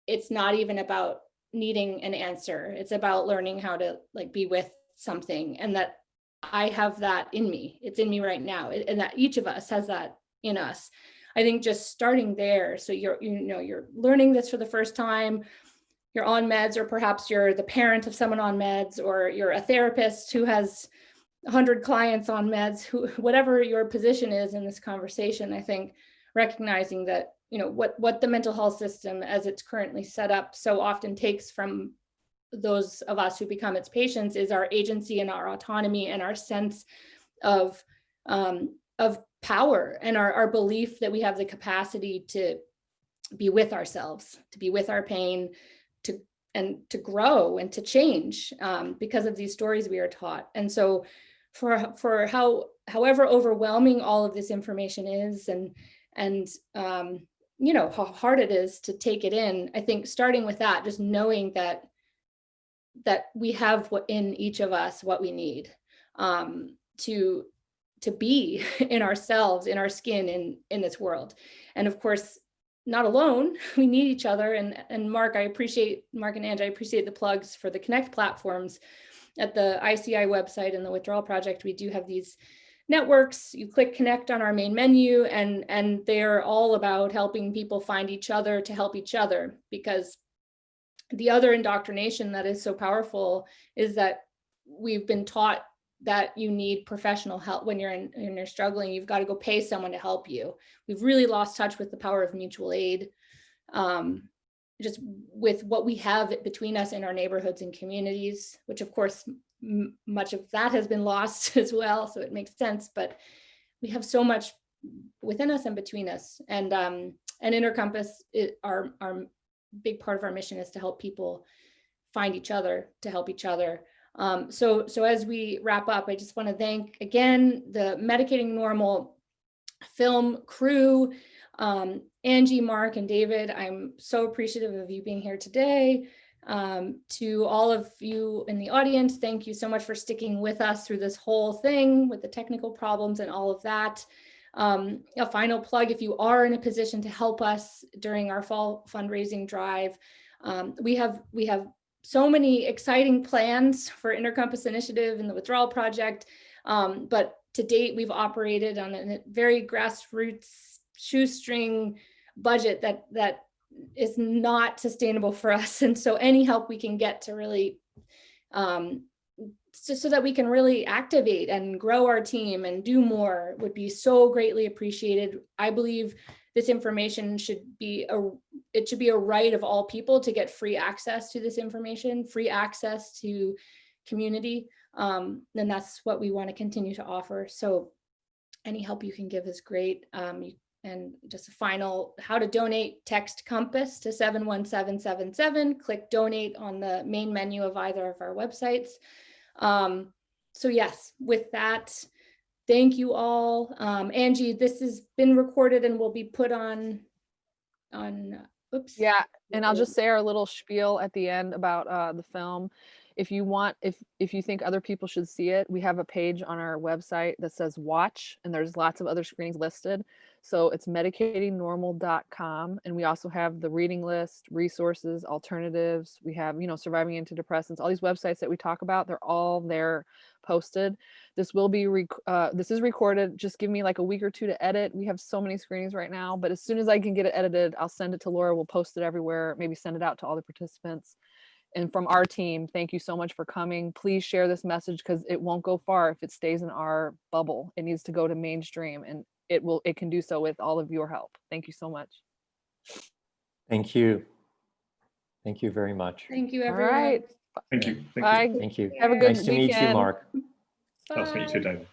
it's not even about needing an answer. It's about learning how to like be with something, and that I have that in me. It's in me right now, and that each of us has that in us. I think just starting there. So you're learning this for the first time, you're on meds, or perhaps you're the parent of someone on meds, or you're a therapist who has 100 clients on meds, whatever your position is in this conversation. I think recognizing that, what the mental health system as it's currently set up so often takes from those of us who become its patients is our agency and our autonomy and our sense of power, and our belief that we have the capacity to be with ourselves, to be with our pain, to grow and to change because of these stories we are taught. And so for however overwhelming all of this information is, and and you know, how hard it is to take it in. I think starting with that, just knowing that we have what in each of us, what we need to be in ourselves, in our skin, in this world. And of course, not alone, we need each other. And Mark and Angie, I appreciate the plugs for the Connect platforms. At the ICI website and the Withdrawal Project, we do have these networks. You click Connect on our main menu, and they're all about helping people find each other to help each other. Because the other indoctrination that is so powerful is that we've been taught that you need professional help when you're struggling. You've got to go pay someone to help you. We've really lost touch with the power of mutual aid. Just with what we have between us in our neighborhoods and communities, which of course, much of that has been lost as well. So it makes sense, but we have so much within us and between us. And Intercompass, our big part of our mission is to help people find each other, to help each other. So as we wrap up, I just want to thank again the Medicating Normal film crew, Angie, Mark, and David. I'm so appreciative of you being here today. To all of you in the audience, thank you so much for sticking with us through this whole thing with the technical problems and all of that. A final plug, if you are in a position to help us during our fall fundraising drive, we have so many exciting plans for Intercompass Initiative and the Withdrawal Project, but to date, we've operated on a very grassroots shoestring budget that is not sustainable for us. And so any help we can get to really, so that we can really activate and grow our team and do more would be so greatly appreciated. I believe this information should be a right of all people to get free access to this information, free access to community. And that's what we want to continue to offer. So any help you can give is great. And just a final, how to donate, text COMPASS to 71777, click donate on the main menu of either of our websites. So yes, with that, thank you all. Angie, this has been recorded and will be put on oops. Yeah, and I'll just say our little spiel at the end about the film. If you want, if you think other people should see it, we have a page on our website that says watch, and there's lots of other screenings listed. So it's medicatingnormal.com, and we also have the reading list, resources, alternatives. We have, surviving antidepressants, all these websites that we talk about, they're all there posted. This will be, this is recorded. Just give me like a week or two to edit. We have so many screenings right now, but as soon as I can get it edited, I'll send it to Laura. We'll post it everywhere, maybe send it out to all the participants. And from our team, thank you so much for coming. Please share this message because it won't go far if it stays in our bubble. It needs to go to mainstream, and it can do so with all of your help. Thank you so much. Thank you. Thank you very much. Thank you, everyone. All right. Thank you. Bye. Thank you. Have a good Nice to meet you, weekend. Mark. Nice to meet you, David.